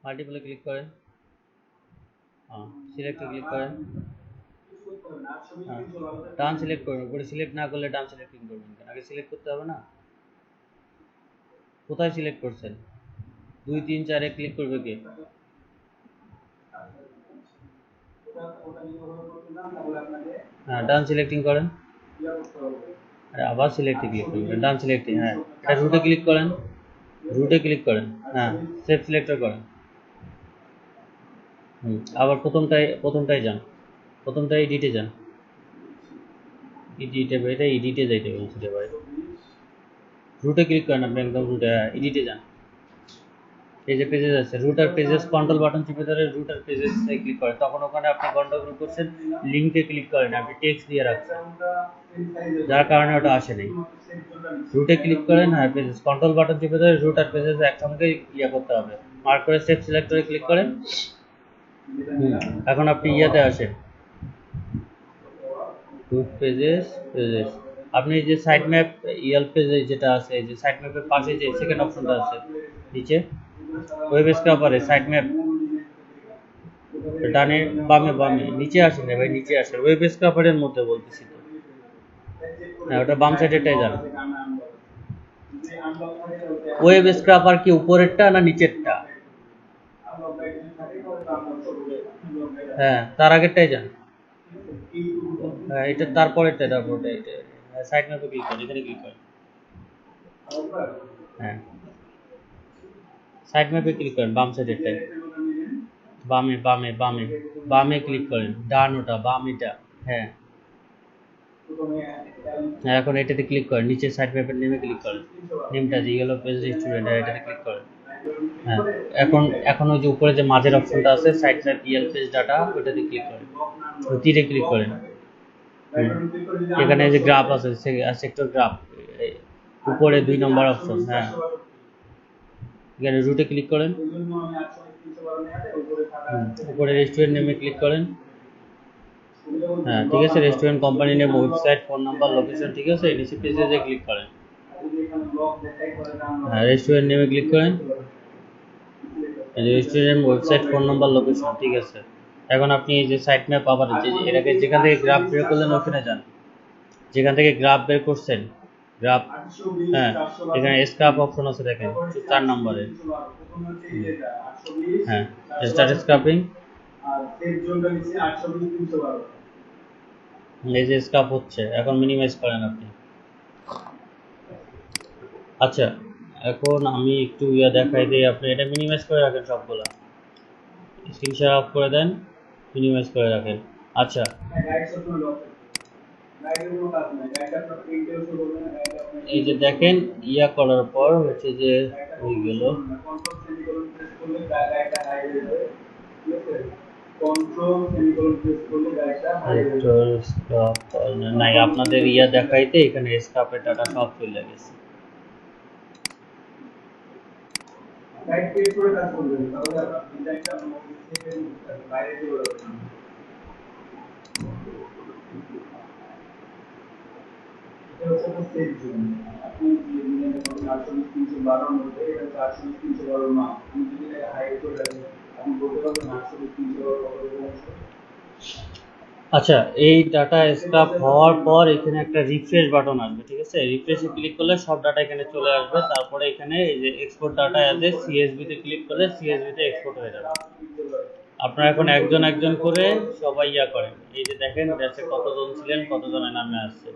মাল্টিপলে ক্লিক করেন, সিলেক্টে ক্লিক করেন, ডান সিলেক্ট করুন, উপরে সিলেক্ট না করলে ডান সিলেক্টিং করবেন কেন? আগে সিলেক্ট করতে হবে না? কোথায় সিলেক্ট করছেন? 2 3 4 এ ক্লিক করবে কে? হ্যাঁ, ডান সিলেক্টিং করেন। আরে আবার সিলেক্টে ক্লিক করবেন, ডান সিলেক্টিং, হ্যাঁ। এটা রুটে ক্লিক করেন, রুটে ক্লিক করেন, হ্যাঁ, সেভ সিলেক্টর করেন। আবার প্রথমটায় যান, প্রথমটায় এডিটে যান, এডিটে এটা এডিটে যাইতে বলছি রে ভাই। রুটে ক্লিক করেন, আপনি একদম রুটে, এডিটে যান। এই যে পেজেস আছে, রুটার পেজেস, কন্ট্রোল বাটন চেপে ধরে রুটার পেজেস ক্লিক করেন, তখন ওখানে আপনি গন্ডগোল করছেন, লিঙ্কে ক্লিক করেন, আপনি টেক্সট দিয়ে রাখছেন, যার কারণে ওটা আসে নাই। রুটে ক্লিক করেন, হ্যাঁ, পেজেস, কন্ট্রোল বাটন চেপে ধরে রুটার পেজেস একসঙ্গে করতে হবে, মার্ক করে সেভ সিলেক্টরে ক্লিক করেন। এখন আপনি আসেন, রুট পেজেস, পেজেস, আপনি যে সাইড ম্যাপ পেজে যেটা আছে, যে সাইড ম্যাপের পাশে যে সেকেন্ড অপশনটা আছে নিচে, ওয়েব স্ক্রাপারে সাইড ম্যাপ, ডানে, বামে, বামে, নিচে আসেন না ভাই, নিচে আসেন, ওয়েব স্ক্রাপারের মধ্যে বলতেছি তো। হ্যাঁ, ওটা বাম সাইডেরটাই যান। ওয়েব স্ক্রাপার কি উপরেরটা না নিচেরটা? হ্যাঁ, তার আগেরটাই যান। হ্যাঁ, এটা তারপরেরটা, তারপরটা, এটা সাইড ম্যাপে ক্লিক করেন, এখানে ক্লিক করেন। হ্যাঁ, সাইড ম্যাপে ক্লিক করেন, বাম সাইডেরটাই, বামে, বামে, বামে, বামে ক্লিক করেন, ডান ওটা, বাম এটা, হ্যাঁ। হ্যাঁ, এখন এটাতে ক্লিক করেন, নিচে সাইড ম্যাপের নেমে ক্লিক করেন, নেমটা যে ইয়েলো পেজ রেস্টুরেন্ট, এটাতে ক্লিক করেন। হ্যাঁ, এখন এখন ওই যে উপরে যে মাঝের অপশনটা আছে সাইড সাইড ইএলপিএস ডাটা, ওটাতে ক্লিক করেন, ওই তীরে ক্লিক করেন। এখানে যে গ্রাফ আছে সেক্টর গ্রাফ, উপরে 2 নম্বর অপশন। হ্যাঁ, এখানে রুটে ক্লিক করেন, উপরে রেস্টুরেন্ট নেমে ক্লিক করেন। হ্যাঁ ঠিক আছে, restaurant company name, website, phone number, location, ঠিক আছে, নিচে পেজে ক্লিক করেন। হ্যাঁ, রেস্টুরেন্ট নেমে ক্লিক করেন, restaurant, website, phone number, location, ঠিক আছে। এখন আপনি এই যে সাইট ম্যাপ আবার এটাকে যেখান থেকে গ্রাফ বের করলেন ওখানে যান, যেখান থেকে গ্রাফ বের করছেন গ্রাফ। হ্যাঁ, এখানে স্ক্রাপ অপশন আছে দেখেন 4 নম্বরে। হ্যাঁ, স্টার্ট স্ক্রাপিং, এই যে স্ক্রাপ হচ্ছে, এখন মিনিমাইজ করেন আপনি। আচ্ছা, এখন আমি একটু দেখাই দিই, আপনি এটা মিনিমাইজ করে রাখেন সবগুলা, স্ক্রিন শেয়ার অফ করে দেন, মিনিমাইজ করে রাখেন। আচ্ছা, এই যে দেখেন করার পর হচ্ছে যে হয়ে গেল, নাই আপনাদের দেখাইতে এখানে স্ক্রাপের ডাটা সব চলে গেছে। আচ্ছা, এই ডাটা স্ক্রাপ হওয়ার পর এখানে একটা রিফ্রেশ বাটন আসবে, ঠিক আছে, রিফ্রেশে ক্লিক করলে সব ডাটা এখানে চলে আসবে। তারপরে এখানে এই যে export data as a CSV তে ক্লিক করলে সিএসভি তে এক্সপোর্ট হয়ে যাবে। আপনারা এখন একজন একজন করে সবাই করেন। এই যে দেখেন কতজন ছিলেন, কতজনের নামে আসছে।